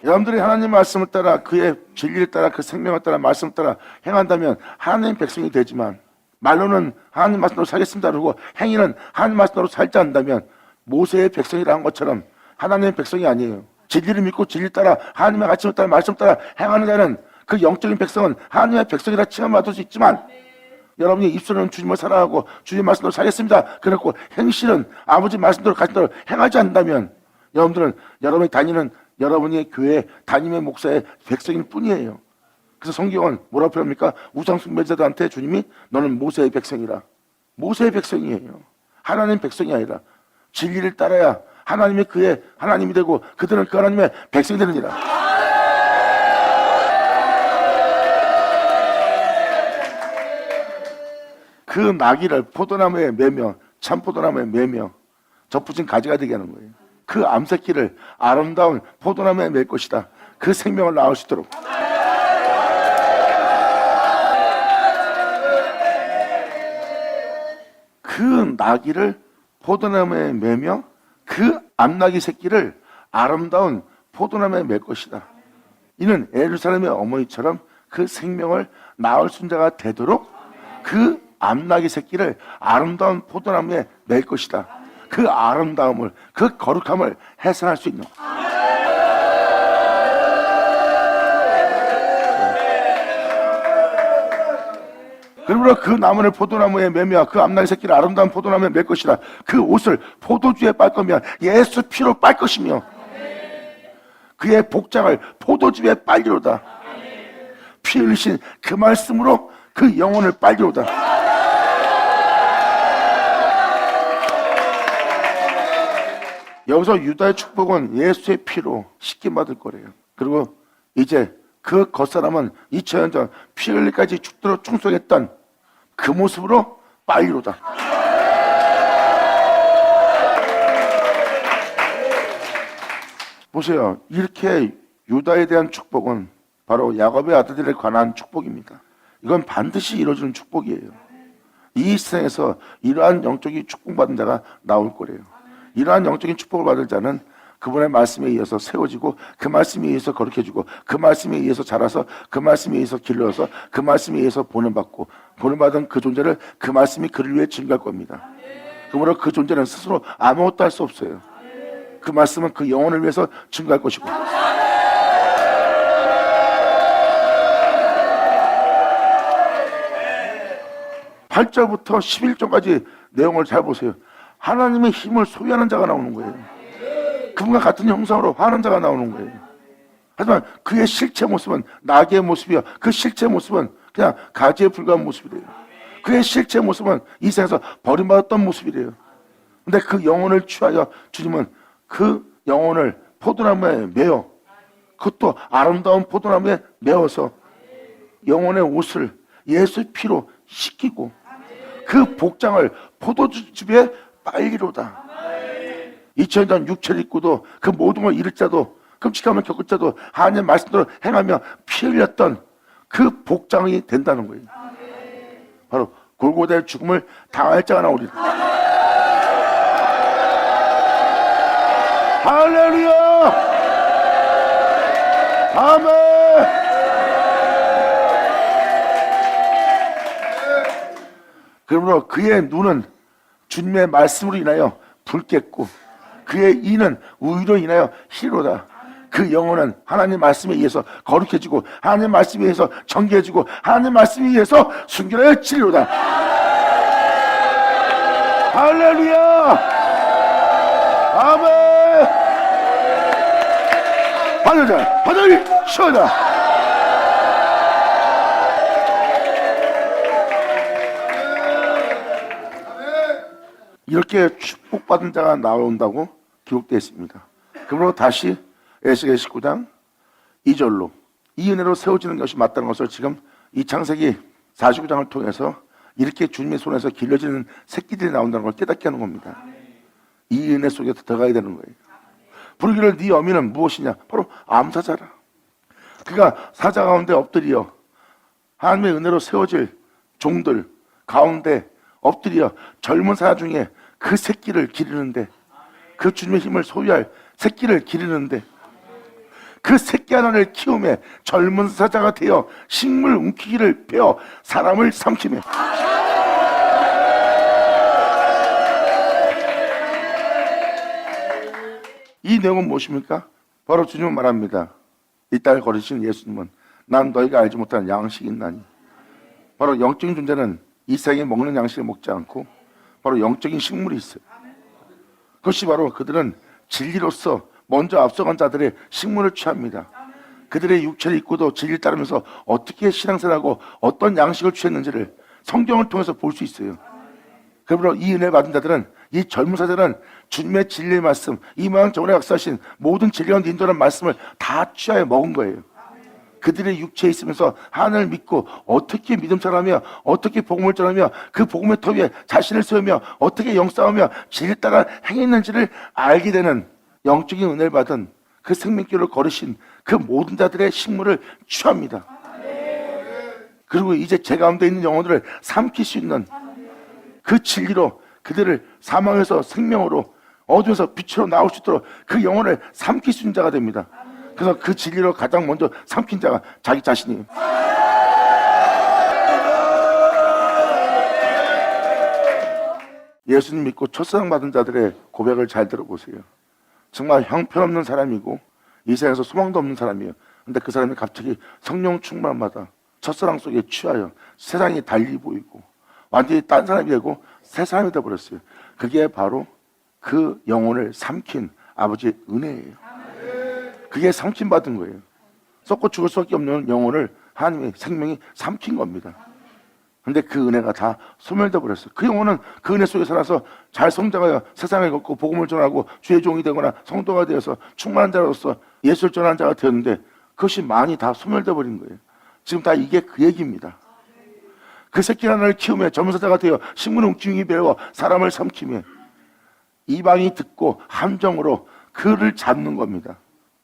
여러분들이 하나님 말씀을 따라 그의 진리를 따라 그 생명을 따라 말씀을 따라 행한다면 하나님 백성이 되지만 말로는 하나님 말씀으로 살겠습니다 그러고 행위는 하나님 말씀으로 살지 않는다면 모세의 백성이라는 것처럼 하나님의 백성이 아니에요. 진리를 믿고 진리 따라 하나님의 가르침을 따라 말씀을 따라 행하는 자는 그 영적인 백성은 하나님의 백성이라 칭함받을 수 있지만 여러분의 입술은 주님을 사랑하고 주님 말씀대로 살겠습니다. 그렇고 행실은 아버지 말씀대로 가신대로 행하지 않는다면 여러분들은 여러분이 다니는 여러분의 교회 담임의 목사의 백성일 뿐이에요. 그래서 성경은 뭐라고 표현합니까? 우상 숭배자들한테 주님이 너는 모세의 백성이라. 모세의 백성이에요. 하나님 백성이 아니라 진리를 따라야 하나님이 그의 하나님이 되고 그들은 그 하나님의 백성이 되느니라. 그 나귀를 포도나무에 매며 참포도나무에 매며 접붙인 가지가 되게 하는 거예요. 그 암새끼를 아름다운 포도나무에 맬 것이다. 그 생명을 낳을 수 있도록. 그 나귀를 포도나무에 매며 그 암나귀 새끼를 아름다운 포도나무에 맬 것이다. 이는 예루살렘의 어머니처럼 그 생명을 낳을 순자가 되도록 그 암나귀 새끼를 아름다운 포도나무에 맬 것이다. 그 아름다움을, 그 거룩함을 해산할 수 있는. 그러므로 그 나무를 포도나무에 매며 그 암나귀 새끼를 아름다운 포도나무에 맬 것이다. 그 옷을 포도주에 빨 거면 예수 피로 빨 것이며 그의 복장을 포도주에 빨리로다. 피 흘리신 그 말씀으로 그 영혼을 빨리로다. 여기서 유다의 축복은 예수의 피로 씻김 받을 거래요. 그리고 이제 그 겉사람은 2000년 전 피 흘리까지 죽도록 충성했던 그 모습으로 빨리로다. 보세요. 이렇게 유다에 대한 축복은 바로 야곱의 아들들에 관한 축복입니다. 이건 반드시 이루어지는 축복이에요. 이 세상에서 이러한 영적인 축복받은 자가 나올 거래요. 이러한 영적인 축복을 받을 자는 그분의 말씀에 의해서 세워지고 그 말씀에 의해서 거룩해지고 그 말씀에 의해서 자라서 그 말씀에 의해서 길러서 그 말씀에 의해서 본을받고 본을받은 그 존재를 그 말씀이 그를 위해 증거할 겁니다. 그러므로 그 존재는 스스로 아무것도 할 수 없어요. 그 말씀은 그 영혼을 위해서 증거할 것이고. 8절부터 11절까지 내용을 잘 보세요. 하나님의 힘을 소유하는 자가 나오는 거예요. 그분과 같은 형상으로 하는 자가 나오는 거예요. 하지만 그의 실체 모습은 나귀의 모습이야. 그 실체 모습은 그냥 가지에 불과한 모습이래요. 그의 실체 모습은 이 세상에서 버림받았던 모습이래요. 근데 그 영혼을 취하여 주님은 그 영혼을 포도나무에 매어, 그것도 아름다운 포도나무에 매어서 영혼의 옷을 예수의 피로 씻기고 그 복장을 포도주즙에 빨리로다. 2000년 육체를 입고도 그 모든 걸 잃을 자도 끔찍함을 겪을 자도 하나님의 말씀대로 행하며 피 흘렸던 그 복장이 된다는 거예요. 바로 골고다의 죽음을 당할 자가 나오리라. 할렐루야! 아멘! 그러므로 그의 눈은 주님의 말씀으로 인하여 붉겠고 그의 이는 우유로 인하여 희로다. 그 영혼은 하나님 말씀에 의해서 거룩해지고 하나님 말씀에 의해서 정결해지고 하나님 말씀에 의해서 순결하여 진리로다. 할렐루야! 아멘! 받으자! 받으리! 시원하다! 이렇게 축복받은 자가 나온다고 기록되어 있습니다. 그러므로 다시 에스겔 19장 2절로 이 은혜로 세워지는 것이 맞다는 것을 지금 이 창세기 49장을 통해서 이렇게 주님의 손에서 길러지는 새끼들이 나온다는 걸 깨닫게 하는 겁니다. 이 은혜 속에 들어가야 되는 거예요. 부르기를 네 어미는 무엇이냐? 바로 암사자라. 그가 사자 가운데 엎드려 하나님의 은혜로 세워질 종들 가운데 엎드려 젊은 사자 중에 그 새끼를 기르는데 그 주님의 힘을 소유할 새끼를 기르는데 그 새끼 하나를 키우며 젊은 사자가 되어 식물 움키기를 배워 사람을 삼키며 이 내용은 무엇입니까? 바로 주님은 말합니다. 이 땅을 걸으신 예수님은 난 너희가 알지 못하는 양식이 있나니 바로 영적인 존재는 이 세상에 먹는 양식을 먹지 않고 바로 영적인 식물이 있어요. 그것이 바로 그들은 진리로서 먼저 앞서간 자들의 식물을 취합니다. 그들의 육체를 입고도 진리를 따르면서 어떻게 신앙생활하고 어떤 양식을 취했는지를 성경을 통해서 볼 수 있어요. 그러므로 이 은혜를 받은 자들은, 이 젊은 사자들은 주님의 진리의 말씀, 이 모양 저번에 역사하신 모든 진리와 인도라는 말씀을 다 취하여 먹은 거예요. 그들의 육체에 있으면서 하나님을 믿고 어떻게 믿음 생활하며 어떻게 복음을 전하며 그 복음의 터 위에 자신을 세우며 어떻게 영싸우며 진리에 따라 행했는지를 알게 되는 영적인 은혜를 받은 그 생명길을 걸으신 그 모든 자들의 식물을 취합니다. 그리고 이제 제 가운데 있는 영혼들을 삼킬 수 있는 그 진리로 그들을 사망에서 생명으로, 어두워서 빛으로 나올 수 있도록 그 영혼을 삼킬 수 있는 자가 됩니다. 그래서 그 진리로 가장 먼저 삼킨 자가 자기 자신이에요. 예수님 믿고 첫사랑 받은 자들의 고백을 잘 들어보세요. 정말 형편없는 사람이고 이 세상에서 소망도 없는 사람이에요. 근데 그 사람이 갑자기 성령 충만마다 첫사랑 속에 취하여 세상이 달리 보이고 완전히 딴 사람이 되고 새 사람이 되어버렸어요. 그게 바로 그 영혼을 삼킨 아버지의 은혜예요. 그게 삼킴받은 거예요. 썩고 죽을 수밖에 없는 영혼을 하나님의 생명이 삼킨 겁니다. 근데 그 은혜가 다 소멸돼 버렸어요. 그 영혼은 그 은혜 속에 살아서 잘 성장하여 세상을 걷고 복음을 전하고 주의 종이 되거나 성도가 되어서 충만한 자로서 예수를 전하는 자가 되었는데 그것이 많이 다 소멸돼 버린 거예요. 지금 다 이게 그 얘기입니다. 그 새끼 하나를 키우며 전문사자가 되어 식물을 움직이기 배워 사람을 삼키며 이방이 듣고 함정으로 그를 잡는 겁니다.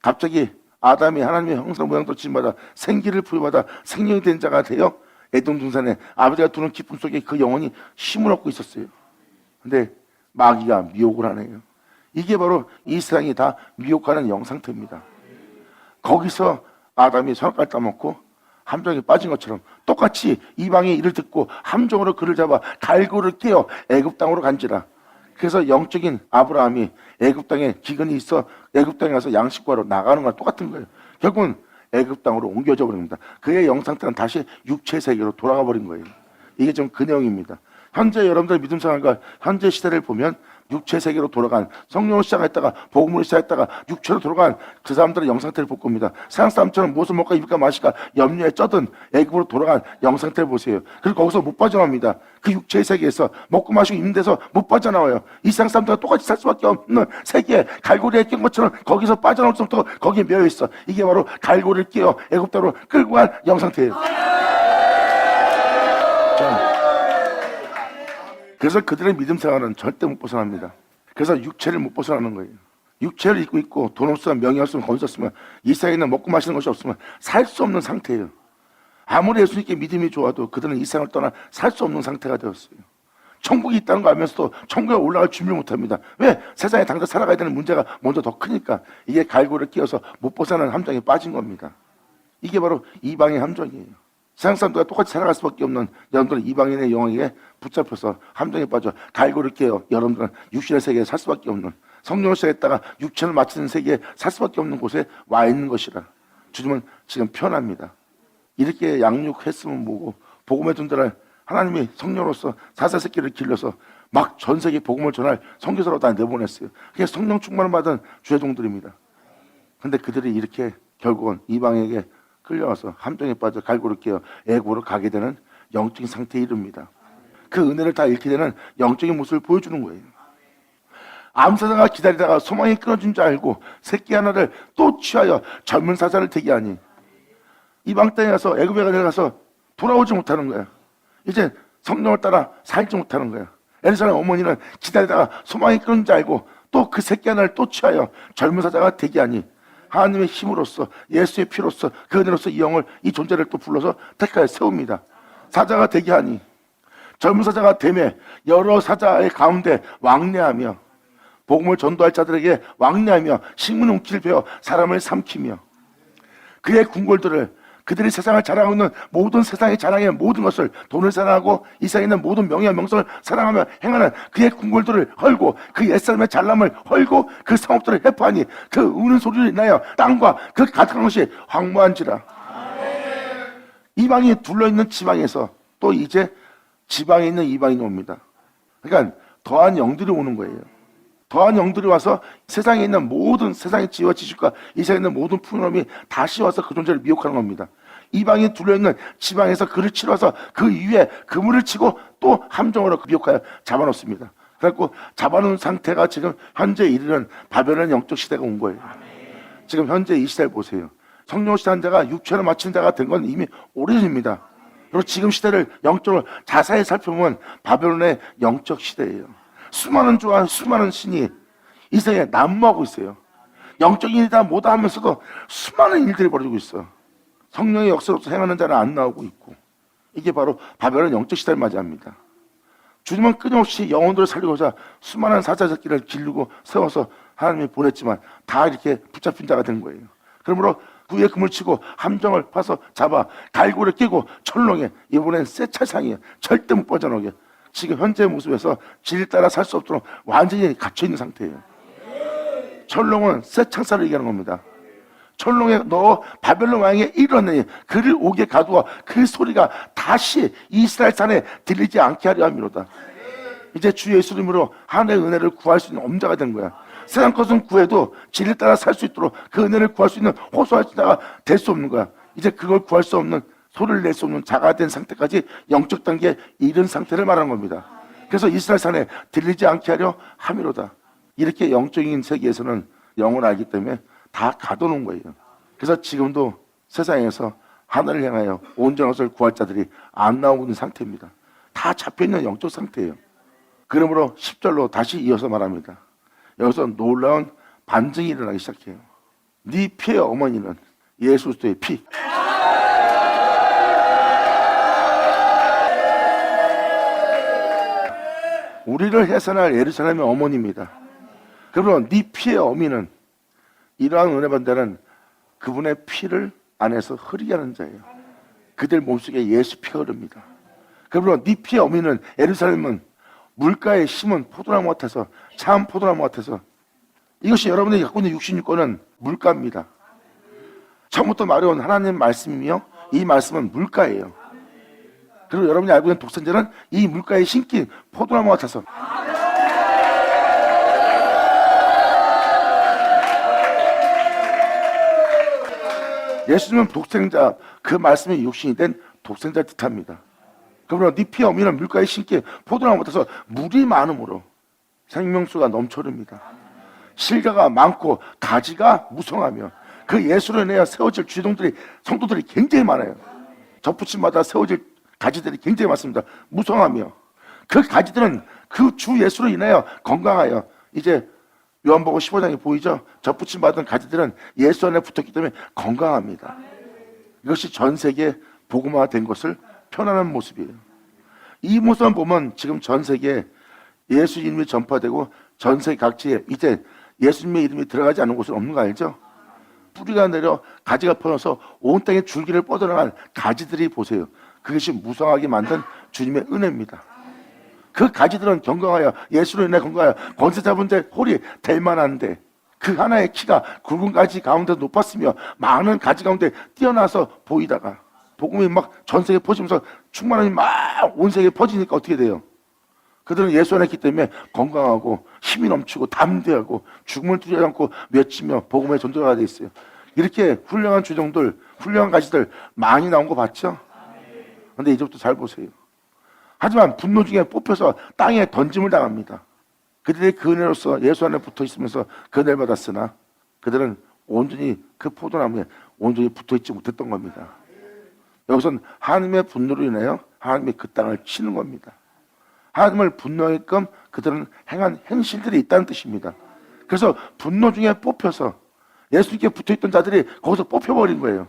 갑자기 아담이 하나님의 형상 모양도 지음받아 생기를 부여받아 생명이 된 자가 되어 에돔 동산에 아버지가 두는 기쁨 속에 그 영혼이 힘을 얻고 있었어요. 근데 마귀가 미혹을 하네요. 이게 바로 이 세상이 다 미혹하는 영상태입니다. 거기서 아담이 선악과를 따먹고 함정에 빠진 것처럼 똑같이 이방의 일을 듣고 함정으로 그를 잡아 갈고를 깨어 애굽 땅으로 간지라. 그래서 영적인 아브라함이 애굽 땅에 기근이 있어 애굽 땅에 가서 양식 구하러 나가는 거랑 똑같은 거예요. 결국은 애굽 땅으로 옮겨져 버립니다. 그의 영상태는 다시 육체 세계로 돌아가 버린 거예요. 이게 좀 그 내용입니다. 현재 여러분들 믿음 생활과 현재 시대를 보면 육체 세계로 돌아간, 성령을 시작했다가 복음으로 시작했다가 육체로 돌아간 그 사람들의 영상태를 볼 겁니다. 세상 사람처럼 무엇을 먹을까 입을까 마실까 염려에 쩌든 애굽으로 돌아간 영상태를 보세요. 그리고 거기서 못 빠져나옵니다. 그 육체의 세계에서 먹고 마시고 입는 데서 못 빠져나와요. 이 세상 사람들과 똑같이 살 수밖에 없는 세계에 갈고리에 낀 것처럼 거기서 빠져나올 수 없도록 거기에 매여 있어. 이게 바로 갈고리를 끼어 애굽 땅으로 끌고 간 영상태예요. 그래서 그들의 믿음 생활은 절대 못 벗어납니다. 그래서 육체를 못 벗어나는 거예요. 육체를 입고 있고 돈 없으면 명예 없으면 거기 있었으면 이 세상에는 먹고 마시는 것이 없으면 살 수 없는 상태예요. 아무리 예수님께 믿음이 좋아도 그들은 이 세상을 떠나 살 수 없는 상태가 되었어요. 천국이 있다는 거 알면서도 천국에 올라갈 준비를 못합니다. 왜? 세상에 당장 살아가야 되는 문제가 먼저 더 크니까. 이게 갈고리를 끼워서 못 벗어나는 함정에 빠진 겁니다. 이게 바로 이방의 함정이에요. 세상 사람들과 똑같이 살아갈 수밖에 없는 여러분들은 이방인의 영향에 붙잡혀서 함정에 빠져 갈고리를 깨어 여러분들은 육신의 세계에 살 수밖에 없는, 성령을 시작했다가 육체를 마치는 세계에 살 수밖에 없는 곳에 와 있는 것이라. 주님은 지금 편합니다. 이렇게 양육했으면 뭐고 복음의 존재를 하나님이 성령으로서 사사새끼를 길러서 막 전 세계 복음을 전할 선교사로 다 내보냈어요. 그게 성령 충만을 받은 주의 종들입니다. 근데 그들이 이렇게 결국은 이방에게 끌려와서 함정에 빠져 갈고리를 깨어 애굽으로 가게 되는 영적인 상태에 이릅니다. 그 은혜를 다 잃게 되는 영적인 모습을 보여주는 거예요. 암사자가 기다리다가 소망이 끊어진 줄 알고 새끼 하나를 또 취하여 젊은 사자를 되게 하니 이방 땅에 가서 애굽에 내려가서 돌아오지 못하는 거야. 이제 성령을 따라 살지 못하는 거야. 엘사의 어머니는 기다리다가 소망이 끊은 줄 알고 또 그 새끼 하나를 또 취하여 젊은 사자가 되게 하니 하나님의 힘으로써 예수의 피로써 그 은혜로서 이 영을, 이 존재를 또 불러서 택하여 세웁니다. 사자가 되게 하니 젊은 사자가 되매 여러 사자의 가운데 왕래하며 복음을 전도할 자들에게 왕래하며 식물 웅키를 베어 사람을 삼키며 그의 궁궐들을, 그들이 세상을 자랑하고 있는 모든 세상의 자랑의 모든 것을, 돈을 사랑하고 이 세상에 있는 모든 명예와 명성을 사랑하며 행하는 그의 궁궐들을 헐고 그 옛사람의 잘남을 헐고 그 성읍들을 해포하니 그 우는 소리를 인하여 땅과 그 가득한 것이 황무한지라. 이방이 둘러있는 지방에서 또 이제 지방에 있는 이방인이 옵니다. 그러니까 더한 영들이 오는 거예요. 더한 영들이 와서 세상에 있는 모든 세상의 지혜와 지식과 이 세상에 있는 모든 풍요로움이 다시 와서 그 존재를 미혹하는 겁니다. 이방이 둘러있는 지방에서 그를 치러서 그 위에 그물을 치고 또 함정으로 미혹하여 잡아놓습니다. 그래갖고 잡아놓은 상태가 지금 현재 이르는 바벨론 영적 시대가 온 거예요. 지금 현재 이 시대를 보세요. 성령 시대한 자가 육체를 마친 자가 된 건 이미 오래전입니다. 그리고 지금 시대를 영적으로 자세히 살펴보면 바벨론의 영적 시대예요. 수많은 주와 수많은 신이 이 세상에 난무하고 있어요. 영적인 일이다 뭐다 하면서도 수많은 일들이 벌어지고 있어. 성령의 역사로서 행하는 자는 안 나오고 있고, 이게 바로 바벨론 영적 시대를 맞이합니다. 주님은 끊임없이 영혼들을 살리고자 수많은 사자새끼를 기르고 세워서 하나님이 보냈지만 다 이렇게 붙잡힌 자가 된 거예요. 그러므로 구에 금을 치고 함정을 파서 잡아 갈고리를 끼고 철롱에, 이번엔 새 차상이에요. 절대 못 빠져나오게. 지금 현재 모습에서 질 따라 살 수 없도록 완전히 갇혀있는 상태예요. 철롱은 새 창살을 얘기하는 겁니다. 철롱에 넣어 바벨론 왕에게 이르렀느니 그를 옥에 가두어 그 소리가 다시 이스라엘 산에 들리지 않게 하려 함이로다. 이제 주 예수 이름으로 하나님의 은혜를 구할 수 있는 엄자가 된 거야. 세상 것은 구해도 진리를 따라 살 수 있도록 그 은혜를 구할 수 있는 호소할 자가 될 수 없는 거야. 이제 그걸 구할 수 없는, 소리를 낼 수 없는 자가 된 상태까지 영적 단계에 이른 상태를 말하는 겁니다. 그래서 이스라엘 산에 들리지 않게 하려 함이로다. 이렇게 영적인 세계에서는 영을 알기 때문에 다 가둬놓은 거예요. 그래서 지금도 세상에서 하늘을 향하여 온전한 것을 구할 자들이 안 나오고 있는 상태입니다. 다 잡혀있는 영적 상태예요. 그러므로 10절로 다시 이어서 말합니다. 여기서 놀라운 반증이 일어나기 시작해요. 네 피의 어머니는 예수 그리스도의 피. 우리를 해산할 예루살렘의 어머니입니다. 그러므로 네 피의 어미는, 이러한 은혜 받는 자는 그분의 피를 안에서 흐르게 하는 자예요. 그들 몸속에 예수 피가 흐릅니다. 그러므로 네 피의 어미는, 예루살렘은 물가에 심은 포도나무 같아서, 참 포도나무 같아서, 이것이 여러분이 갖고 있는 66권은 물가입니다. 처음부터 말해온 하나님 말씀이며 이 말씀은 물가예요. 그리고 여러분이 알고 있는 독생자는 이 물가에 심긴 포도나무 같아서, 예수님은 독생자, 그 말씀이 육신이 된 독생자를 뜻합니다. 그러므로 네 피의 어미는 물가에 심긴 포도나무 같아서 물이 많음으로 생명수가 넘쳐릅니다. 실과가 많고 가지가 무성하며 그 예수로 인하여 세워질 주동들이, 성도들이 굉장히 많아요. 접붙임마다 세워질 가지들이 굉장히 많습니다. 무성하며 그 가지들은 그 주 예수로 인하여 건강하여, 이제 요한복음 15장에 보이죠? 접붙임 받은 가지들은 예수 안에 붙었기 때문에 건강합니다. 이것이 전 세계에 복음화된 것을 표현하는 모습이에요. 이 모습만 보면 지금 전 세계에 예수 이름이 전파되고 전 세계 각지에 이제 예수님의 이름이 들어가지 않는 곳은 없는 거 알죠? 뿌리가 내려 가지가 펴져서 온 땅에 줄기를 뻗어나간 가지들이 보세요. 그것이 무성하게 만든 주님의 은혜입니다. 그 가지들은 건강하여, 예수로 인해 건강하여 권세 잡은 자 홀이 될 만한데, 그 하나의 키가 굵은 가지 가운데 높았으며 많은 가지 가운데 뛰어나서 보이다가 복음이 막 전 세계에 퍼지면서 충만함이 막 온 세계에 퍼지니까 어떻게 돼요? 그들은 예수 안에 있기 때문에 건강하고 힘이 넘치고 담대하고 죽음을 두려워하지 않고 외치며 복음의 전도자가 되어 있어요. 이렇게 훌륭한 주종들, 훌륭한 가지들 많이 나온 거 봤죠? 그런데 이제부터 잘 보세요. 하지만 분노 중에 뽑혀서 땅에 던짐을 당합니다. 그들이 그 은혜로서 예수 안에 붙어 있으면서 그 은혜를 받았으나 그들은 온전히 그 포도나무에 온전히 붙어 있지 못했던 겁니다. 여기서는 하나님의 분노로 인하여 하나님이 그 땅을 치는 겁니다. 하나님을 분노하게끔 그들은 행한 행실들이 있다는 뜻입니다. 그래서 분노 중에 뽑혀서 예수님께 붙어있던 자들이 거기서 뽑혀버린 거예요.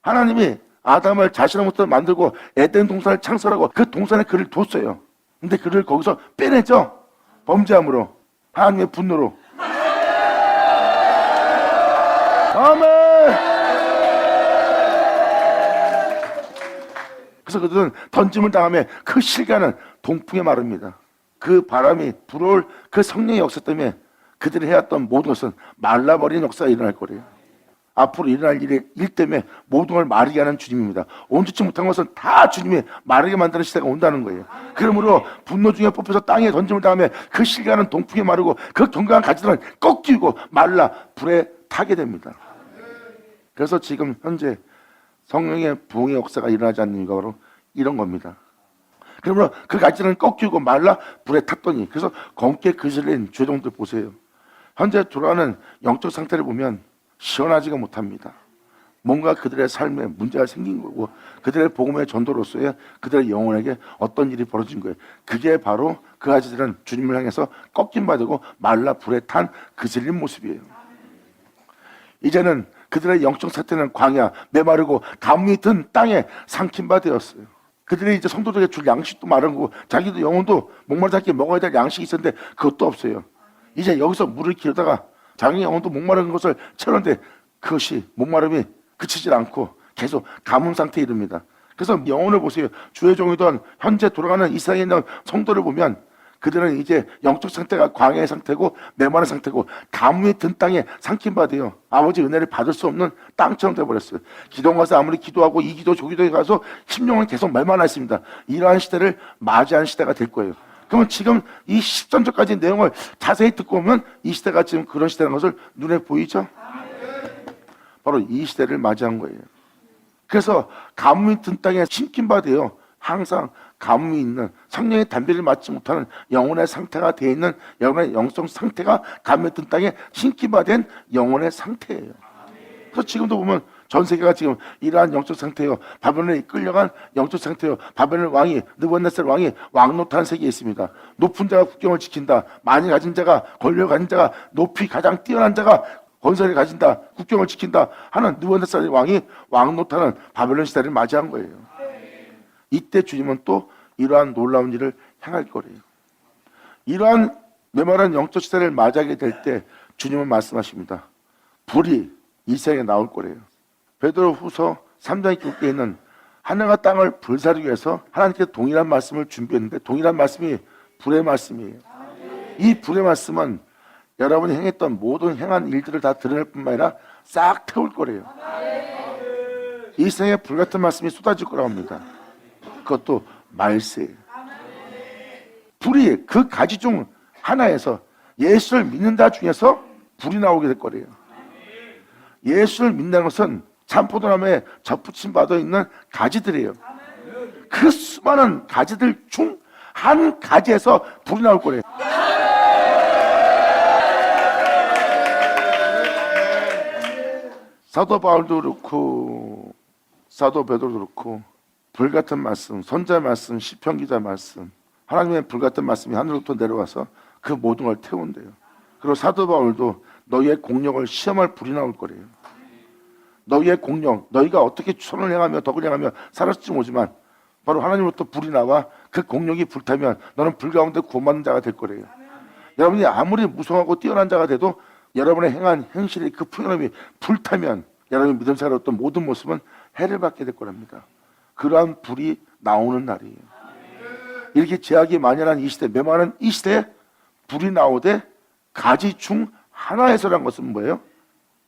하나님이 아담을 자신의 모습으로 만들고 에덴 동산을 창설하고 그 동산에 그를 뒀어요. 근데 그를 거기서 빼내죠. 범죄함으로, 하나님의 분노로. 아멘. 그래서 그들은 던짐을 당하며 그 실과는 동풍에 마릅니다. 그 바람이 불어올 그 성령의 역사 때문에 그들이 해왔던 모든 것은 말라버린 역사가 일어날 거래요. 앞으로 일어날 일 때문에 모든 걸 마르게 하는 주님입니다. 온전치 못한 것은 다 주님이 마르게 만드는 시대가 온다는 거예요. 그러므로 분노 중에 뽑혀서 땅에 던짐을 당하면 그 실과는 동풍에 마르고 그 견고한 가지들은 꺾이고 말라 불에 타게 됩니다. 그래서 지금 현재 성령의 부흥의 역사가 일어나지 않는 이유가 바로 이런 겁니다. 그러므로 그 가지는 꺾이고 말라 불에 탔더니, 그래서 검게 그슬린 죄종들 보세요. 현재 돌아가는 영적 상태를 보면 시원하지가 못합니다. 뭔가 그들의 삶에 문제가 생긴 거고 그들의 복음의 전도로서의 그들의 영혼에게 어떤 일이 벌어진 거예요. 그게 바로 그 가지들은 주님을 향해서 꺾임 받고 말라 불에 탄 그슬린 모습이에요. 이제는 그들의 영적 상태는 광야, 메마르고 가뭄이 든 땅에 삼킨 바 되었어요. 그들이 이제 성도들에게 줄 양식도 마른 거고 자기도 영혼도 목마르다 함께 먹어야 될 양식이 있었는데 그것도 없어요. 이제 여기서 물을 기르다가 자기 영혼도 목마른 것을 채우는데 그것이 목마름이 그치질 않고 계속 가뭄 상태에 이릅니다. 그래서 영혼을 보세요. 주의 종이던 현재 돌아가는 이스라엘에 있는 성도를 보면 그들은 이제 영적 상태가 광야의 상태고 메마른 상태고 가뭄이 든 땅에 삼킨 바 돼요. 아버지 은혜를 받을 수 없는 땅처럼 돼버렸어요. 기도 가서 아무리 기도하고 이 기도 저 기도에 가서 심령은 계속 말만 했습니다. 이러한 시대를 맞이하는 시대가 될 거예요. 그러면 지금 이 10전절까지 내용을 자세히 듣고 보면 이 시대가 지금 그런 시대라는 것을 눈에 보이죠? 바로 이 시대를 맞이한 거예요. 그래서 가뭄이 든 땅에 심긴 바 돼요. 항상 가뭄이 있는 성령의 담비를 맞지 못하는 영혼의 상태가 되어 있는 영혼의 영성 상태가 가뭄이 든 땅에 심긴 바 된 영혼의 상태예요. 그래서 지금도 보면 전 세계가 지금 이러한 영적 상태요. 바벨론에 이끌려간 영적 상태요. 바벨론 왕이 느부갓네살 왕이 왕노릇한 세계에 있습니다. 높은 자가 국경을 지킨다. 많이 가진 자가 권력을 가진 자가 높이 가장 뛰어난 자가 권세를 가진다. 국경을 지킨다 하는 느부갓네살 왕이 왕노릇하는 바벨론 시대를 맞이한 거예요. 이때 주님은 또 이러한 놀라운 일을 행할 거래요. 이러한 메마른 영적 시대를 맞이하게 될 때 주님은 말씀하십니다. 불이 이 세상에 나올 거래요. 베드로후서 3장 9에 있는 하늘과 땅을 불사르기 위해서 하나님께서 동일한 말씀을 준비했는데 동일한 말씀이 불의 말씀이에요. 이 불의 말씀은 여러분이 행했던 모든 행한 일들을 다 드러낼 뿐만 아니라 싹 태울 거래요. 이 세상에 불같은 말씀이 쏟아질 거라고 합니다. 그것도 말세예요. 불이 그 가지 중 하나에서 예수를 믿는 자 중에서 불이 나오게 될 거래요. 예수를 믿는 것은 참포도나무에 접붙임 받아 있는 가지들이에요. 그 수많은 가지들 중 한 가지에서 불이 나올 거래요. 사도 바울도 그렇고 사도 베드로도 그렇고 불같은 말씀, 선자 말씀, 시편 기자 말씀, 하나님의 불같은 말씀이 하늘로부터 내려와서 그 모든 걸 태운대요. 그리고 사도 바울도 너희의 공력을 시험할 불이 나올 거래요. 너희의 공력, 너희가 어떻게 선을 행하며 덕을 행하며 살았을지 모르지만 바로 하나님으로부터 불이 나와 그 공력이 불타면 너는 불 가운데 구원받는 자가 될 거래요. 여러분이 아무리 무성하고 뛰어난 자가 돼도 여러분의 행한 행실이 그 풍요함이 불타면 여러분이 믿음 생활의 어떤 모든 모습은 해를 받게 될 거랍니다. 그러한 불이 나오는 날이에요. 이렇게 제약이 만연한 이 시대, 메마른 이 시대에 불이 나오되 가지 중 하나에서란 것은 뭐예요?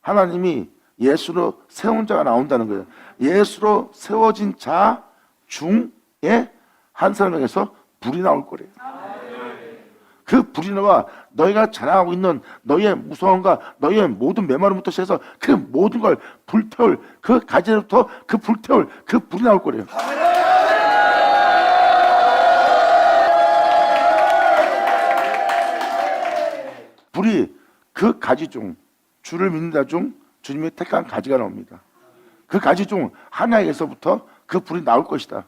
하나님이 예수로 세운 자가 나온다는 거예요. 예수로 세워진 자 중에 한 사람에게서 불이 나올 거래요. 그 불이 나와 너희가 자랑하고 있는 너희의 무서움과 너희의 모든 메마름부터 시작해서 그 모든 걸 불태울 그 가지로부터 그 불태울 그 불이 나올 거래요. 불이 그 가지 중 주를 믿는 자 중 주님의 택한 가지가 나옵니다. 그 가지 중 하나에서부터 그 불이 나올 것이다.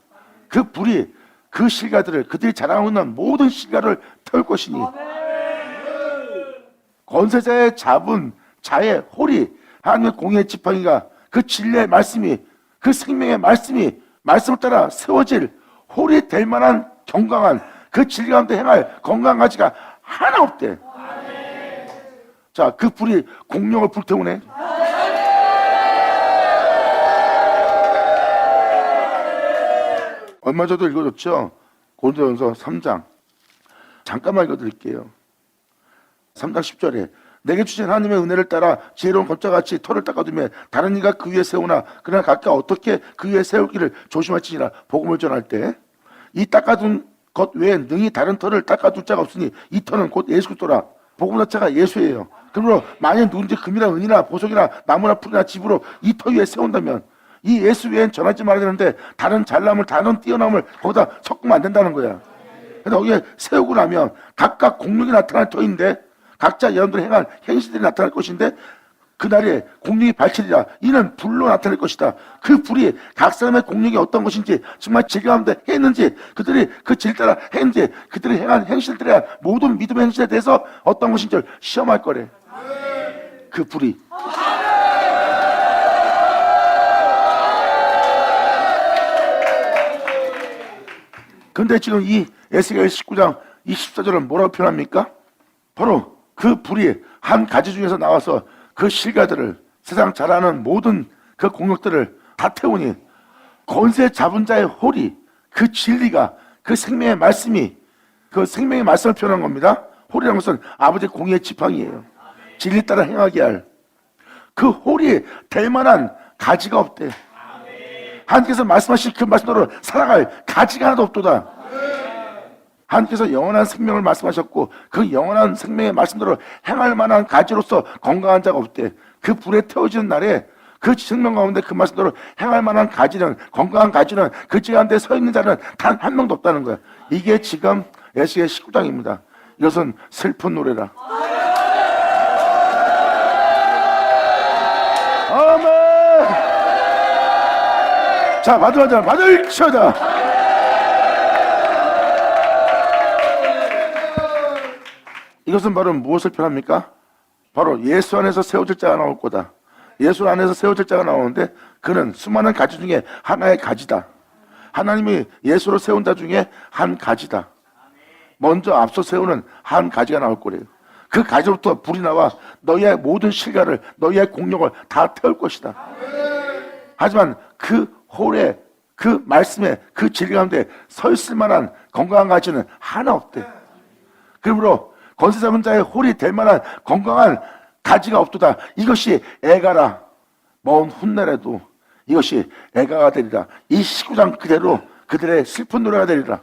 그 불이 그 실과들을 그들이 자랑하고 있는 모든 실과를 태울 것이니 권세자의 잡은 자의 홀이 하나님의 공의의 지팡이가 그 진리의 말씀이 그 생명의 말씀이 말씀을 따라 세워질 홀이 될 만한 경강한 그 진리 가운데 행할 건강한 가지가 하나 없대. 자, 그 불이 공룡을 불태우네. 얼마 전에도 읽어줬죠. 고린도전서 3장 잠깐만 읽어드릴게요. 3장 10절에 내게 주신 하나님의 은혜를 따라 지혜로운 검자같이 털을 닦아두며 다른 이가 그 위에 세우나 그러나 각각 어떻게 그 위에 세우기를 조심할지니라. 복음을 전할 때 이 닦아둔 것 외에 능히 다른 털을 닦아둘 자가 없으니 이 털은 곧 예수 그리스도라. 복음 자체가 예수예요. 그러므로 만약 누군지 금이나 은이나 보석이나 나무나 풀이나 집으로 이 터 위에 세운다면 이 예수 외엔 전하지 말아야 되는데 다른 잘남을 다른 뛰어남을 거기다 섞으면 안 된다는 거야. 그래서 거기에 세우고 나면 각각 공력이 나타날 터인데 각자 여러분들이 행한 행실들이 나타날 것인데 그날에 공력이 밝히리라. 이는 불로 나타날 것이다. 그 불이 각 사람의 공력이 어떤 것인지 정말 질 가운데 했는지 그들이 그 질 따라 했는지 그들이 행한 행실들의 모든 믿음의 행실에 대해서 어떤 것인지 시험할 거래. 그 불이. 근데 지금 이 에스겔 19장 24절은 뭐라고 표현합니까? 바로 그 불이 한 가지 중에서 나와서 그 실가들을 세상 잘 아는 모든 그 공력들을 다 태우니 권세 잡은 자의 홀이 그 진리가 그 생명의 말씀이 그 생명의 말씀을 표현한 겁니다. 홀이라는 것은 아버지의 공의의 지팡이에요. 진리 따라 행하게 할 그 홀이 될 만한 가지가 없대. 하나님께서 말씀하신 그 말씀대로 살아갈 가지가 하나도 없도다. 하나님께서 영원한 생명을 말씀하셨고 그 영원한 생명의 말씀대로 행할 만한 가지로서 건강한 자가 없대. 그 불에 태워지는 날에 그 생명 가운데 그 말씀대로 행할 만한 가지는 건강한 가지는 그 가운데 서 있는 자는 단 한 명도 없다는 거야. 이게 지금 에스겔 19장입니다. 이것은 슬픈 노래라. 아멘. 자, 받을쳐다. 이것은 바로 무엇을 표현합니까? 바로 예수 안에서 세워질 자가 나올 거다. 예수 안에서 세워질 자가 나오는데 그는 수많은 가지 중에 하나의 가지다. 하나님이 예수로 세운 자 중에 한 가지다. 먼저 앞서 세우는 한 가지가 나올 거래요. 그 가지로부터 불이 나와 너희의 모든 실과를 너희의 공력을 다 태울 것이다. 하지만 그 홀에 그 말씀에 그 진리 가운데 서 있을 만한 건강한 가지는 하나 없대. 그러므로 권세 잡은 자의 홀이 될 만한 건강한 가지가 없도다. 이것이 애가라. 먼 훗날에도 이것이 애가가 되리라. 이 19장 그대로 그들의 슬픈 노래가 되리라.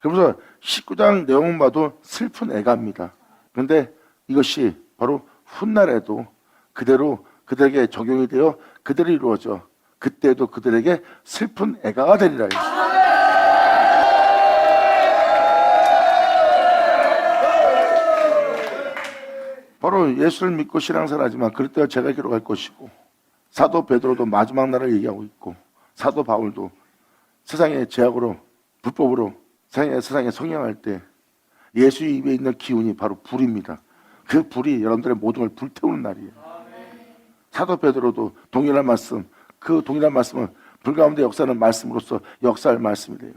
그러면서 19장 내용만 봐도 슬픈 애가입니다. 그런데 이것이 바로 훗날에도 그대로 그들에게 적용이 되어 그대로 이루어져 그때도 그들에게 슬픈 애가가 되리라. 바로 예수를 믿고 신앙생활하지만 그럴 때와 제가 기록할 것이고 사도 베드로도 마지막 날을 얘기하고 있고 사도 바울도 세상의 죄악으로 불법으로 세상에 성행할 때 예수 입에 있는 기운이 바로 불입니다. 그 불이 여러분들의 모든 걸 불태우는 날이에요. 사도 베드로도 동일한 말씀, 그 동일한 말씀은 불 가운데 역사하는 말씀으로서 역사할 말씀이래요.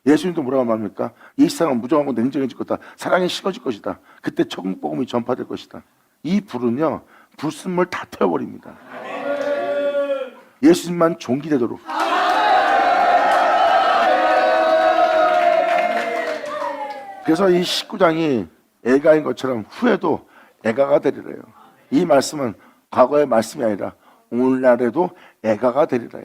예수님도 뭐라고 말합니까? 이 세상은 무정하고 냉정해질 거다. 사랑이 식어질 것이다. 그때 천국 복음이 전파될 것이다. 이 불은요, 불순물 다 태워버립니다. 예수님만 종기되도록. 그래서 이 19장이 애가인 것처럼 후에도 애가가 되리래요. 이 말씀은 과거의 말씀이 아니라 오늘날에도 애가가 되리래요.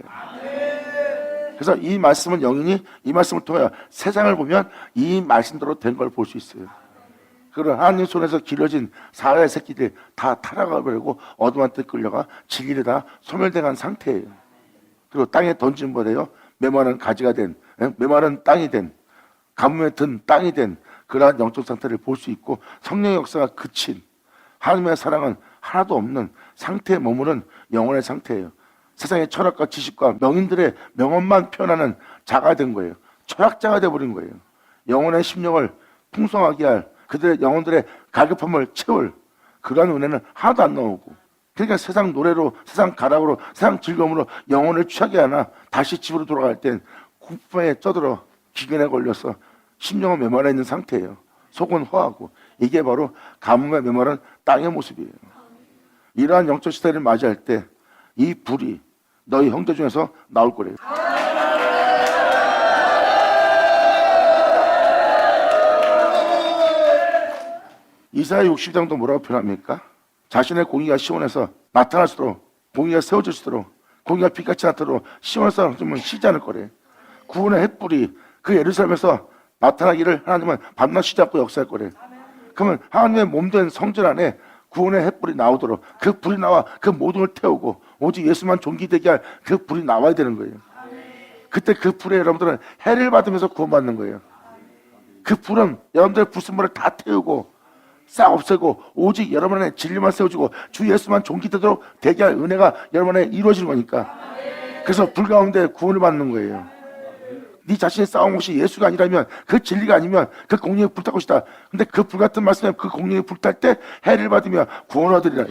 그래서 이 말씀은 영인이 이 말씀을 통해 세상을 보면 이 말씀대로 된 걸 볼 수 있어요. 그런 하나님 손에서 길러진 사자의 새끼들이 다 타락을 버리고 어둠한테 끌려가 진리를 다 소멸당한 상태예요. 그리고 땅에 던진 거래요. 메마른 가지가 된, 메마른 땅이 된, 가뭄에 든 땅이 된 그러한 영적 상태를 볼 수 있고 성령의 역사가 그친 하나님의 사랑은 하나도 없는 상태에 머무는 영혼의 상태예요. 세상의 철학과 지식과 명인들의 명언만 표현하는 자가 된 거예요. 철학자가 되어버린 거예요. 영혼의 심령을 풍성하게 할 그들의 영혼들의 갈급함을 채울 그러한 은혜는 하나도 안 나오고 그러니까 세상 노래로 세상 가락으로 세상 즐거움으로 영혼을 취하게 하나 다시 집으로 돌아갈 땐 공포에 쩌들어 기근에 걸려서 심령은 메마라 있는 상태예요. 속은 허하고 이게 바로 가뭄에 메마른 땅의 모습이에요. 이러한 영적 시대를 맞이할 때 이 불이 너희 형제 중에서 나올 거래요. 이사야 60장도 뭐라고 표현합니까? 자신의 공의가 시온에서 나타날수록, 공의가 세워질 수 있도록, 공의가 빛같이 나타나도록 시온에서 하나님은 쉬지 않을 거래. 구원의 햇불이 그 예루살렘에서 나타나기를 하나님은 밤낮 쉬지 않고 역사할 거래. 그러면 하나님의 몸된 성전 안에 구원의 햇불이 나오도록 그 불이 나와 그 모든 걸 태우고 오직 예수만 존귀되게 할 그 불이 나와야 되는 거예요. 그때 그 불에 여러분들은 해를 받으면서 구원받는 거예요. 그 불은 여러분들의 불순물을 다 태우고 싹 없애고 오직 여러분 안에 진리만 세워주고 주 예수만 존귀되도록 되게 할 은혜가 여러분 안에 이루어지는 거니까. 그래서 불 가운데 구원을 받는 거예요. 네 자신이 싸운 것이 예수가 아니라면, 그 진리가 아니면 그 공룡이 불탈 것이다. 근데 그 불같은 말씀에 그 공룡이 불탈 때 해를 받으며 구원을 얻으리라.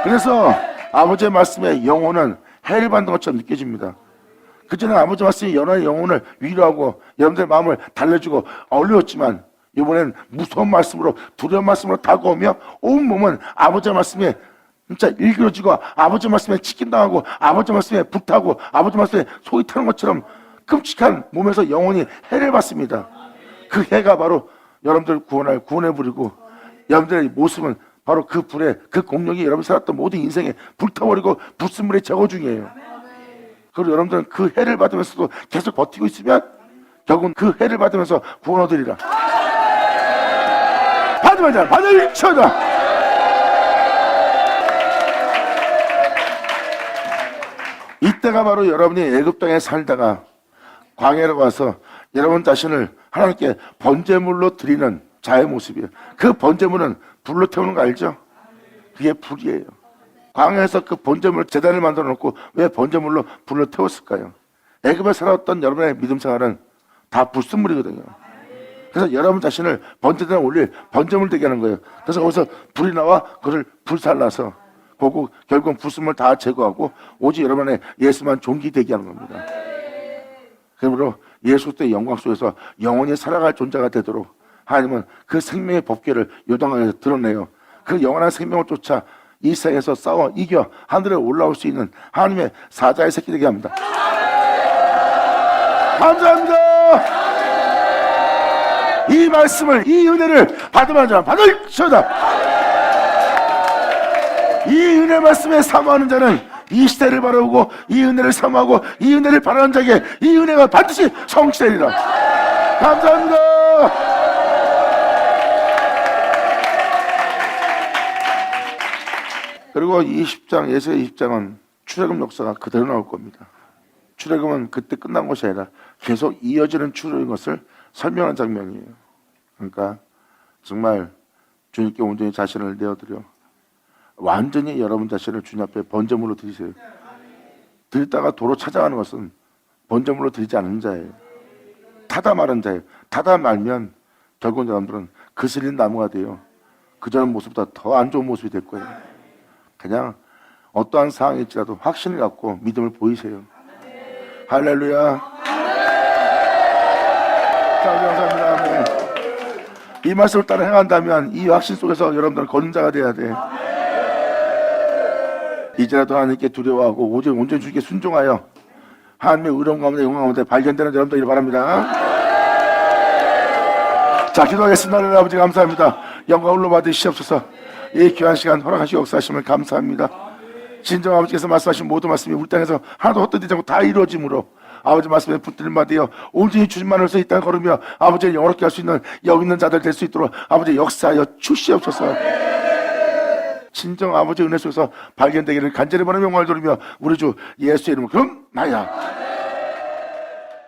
그래서 아버지의 말씀에 영혼은 해를 받는 것처럼 느껴집니다. 그전에 아버지 말씀이 여러분의 영혼을 위로하고 여러분들의 마음을 달래주고 어려웠지만 이번엔 무서운 말씀으로, 두려운 말씀으로 다가오며 온 몸은 아버지의 말씀에 진짜 일그러지고 아버지 말씀에 치킨당하고 아버지 말씀에 불타고 아버지 말씀에 속이 타는 것처럼 끔찍한 몸에서 영혼이 해를 받습니다. 그 해가 바로 여러분들 구원할 구원의 불이고, 여러분들의 모습은 바로 그 불에, 그 공력이 여러분 살았던 모든 인생에 불타버리고 불순물의 제거 중이에요. 그리고 여러분들은 그 해를 받으면서도 계속 버티고 있으면 결국은 그 해를 받으면서 구원 얻으리라. 받으면 자, 받을 쳐다. 이때가 바로 여러분이 애굽 땅에 살다가 광야로 와서 여러분 자신을 하나님께 번제물로 드리는 자의 모습이에요. 그 번제물은 불로 태우는 거 알죠? 그게 불이에요. 광야에서 그 번제물 제단을 만들어 놓고 왜 번제물로 불로 태웠을까요? 애굽에 살았던 여러분의 믿음 생활은 다 불순물이거든요. 그래서 여러분 자신을 번제단에 올릴 번제물 되게 하는 거예요. 그래서 거기서 불이 나와 그걸 불살라서 결국은 불순물 다 제거하고 오직 여러분의 예수만 존귀되게 하는 겁니다. 그러므로 예수 때 영광 속에서 영원히 살아갈 존재가 되도록 하나님은 그 생명의 법궤를 요단강에서 드러내요. 그 영원한 생명을 쫓아 이 세상에서 싸워 이겨 하늘에 올라올 수 있는 하나님의 사자의 새끼 되게 합니다. 감사합니다. 이 말씀을, 이 은혜를 받으면 자는 받을 것이다. 이 은혜 말씀에 사모하는 자는 이 시대를 바라보고 이 은혜를 사모하고 이 은혜를 바라는 자에게 이 은혜가 반드시 성취되리라. 감사합니다. 그리고 20장, 예수의 20장은 출애굽 역사가 그대로 나올 겁니다. 출애굽은 그때 끝난 것이 아니라 계속 이어지는 출애굽인 것을 설명하는 장면이에요. 그러니까 정말 주님께 온전히 자신을 내어드려 완전히 여러분 자신을 주님 앞에 번제물로 드리세요. 드리다가 도로 찾아가는 것은 번제물로 드리지 않은 자예요. 타다 마른 자예요. 타다 말면 결국 여러분들은 그슬린 나무가 돼요. 그전 모습보다 더 안 좋은 모습이 될 거예요. 그냥 어떠한 상황일지라도 확신을 갖고 믿음을 보이세요. 할렐루야. 감사합니다. 네. 이 말씀을 따라 행한다면 이 확신 속에서 여러분들은 걷는 자가 돼야 돼. 이제라도 하나님께 두려워하고 오직 온전히 주님께 순종하여 하나님의 의로움 가운데 영광 가운데 발견되는 여러분들이길 바랍니다. 자, 기도하겠습니다. 하나님 아버지 감사합니다. 영광을 받으시옵소서. 이 귀한 시간 허락하시고 역사하심을 감사합니다. 진정 아버지께서 말씀하신 모든 말씀이 우리 땅에서 하나도 헛되지 않고 다 이루어짐으로 아버지 말씀에 붙들림 받으여 온전히 주님만으로서 이 땅을 걸으며 아버지를 영원롭게 할 수 있는 여기 있는 자들 될 수 있도록 아버지 역사하여 주시옵소서. 진정 아버지 은혜 속에서 발견되기를 간절히 바라며 영광을 돌리며 우리 주 예수의 이름으로 그럼 나야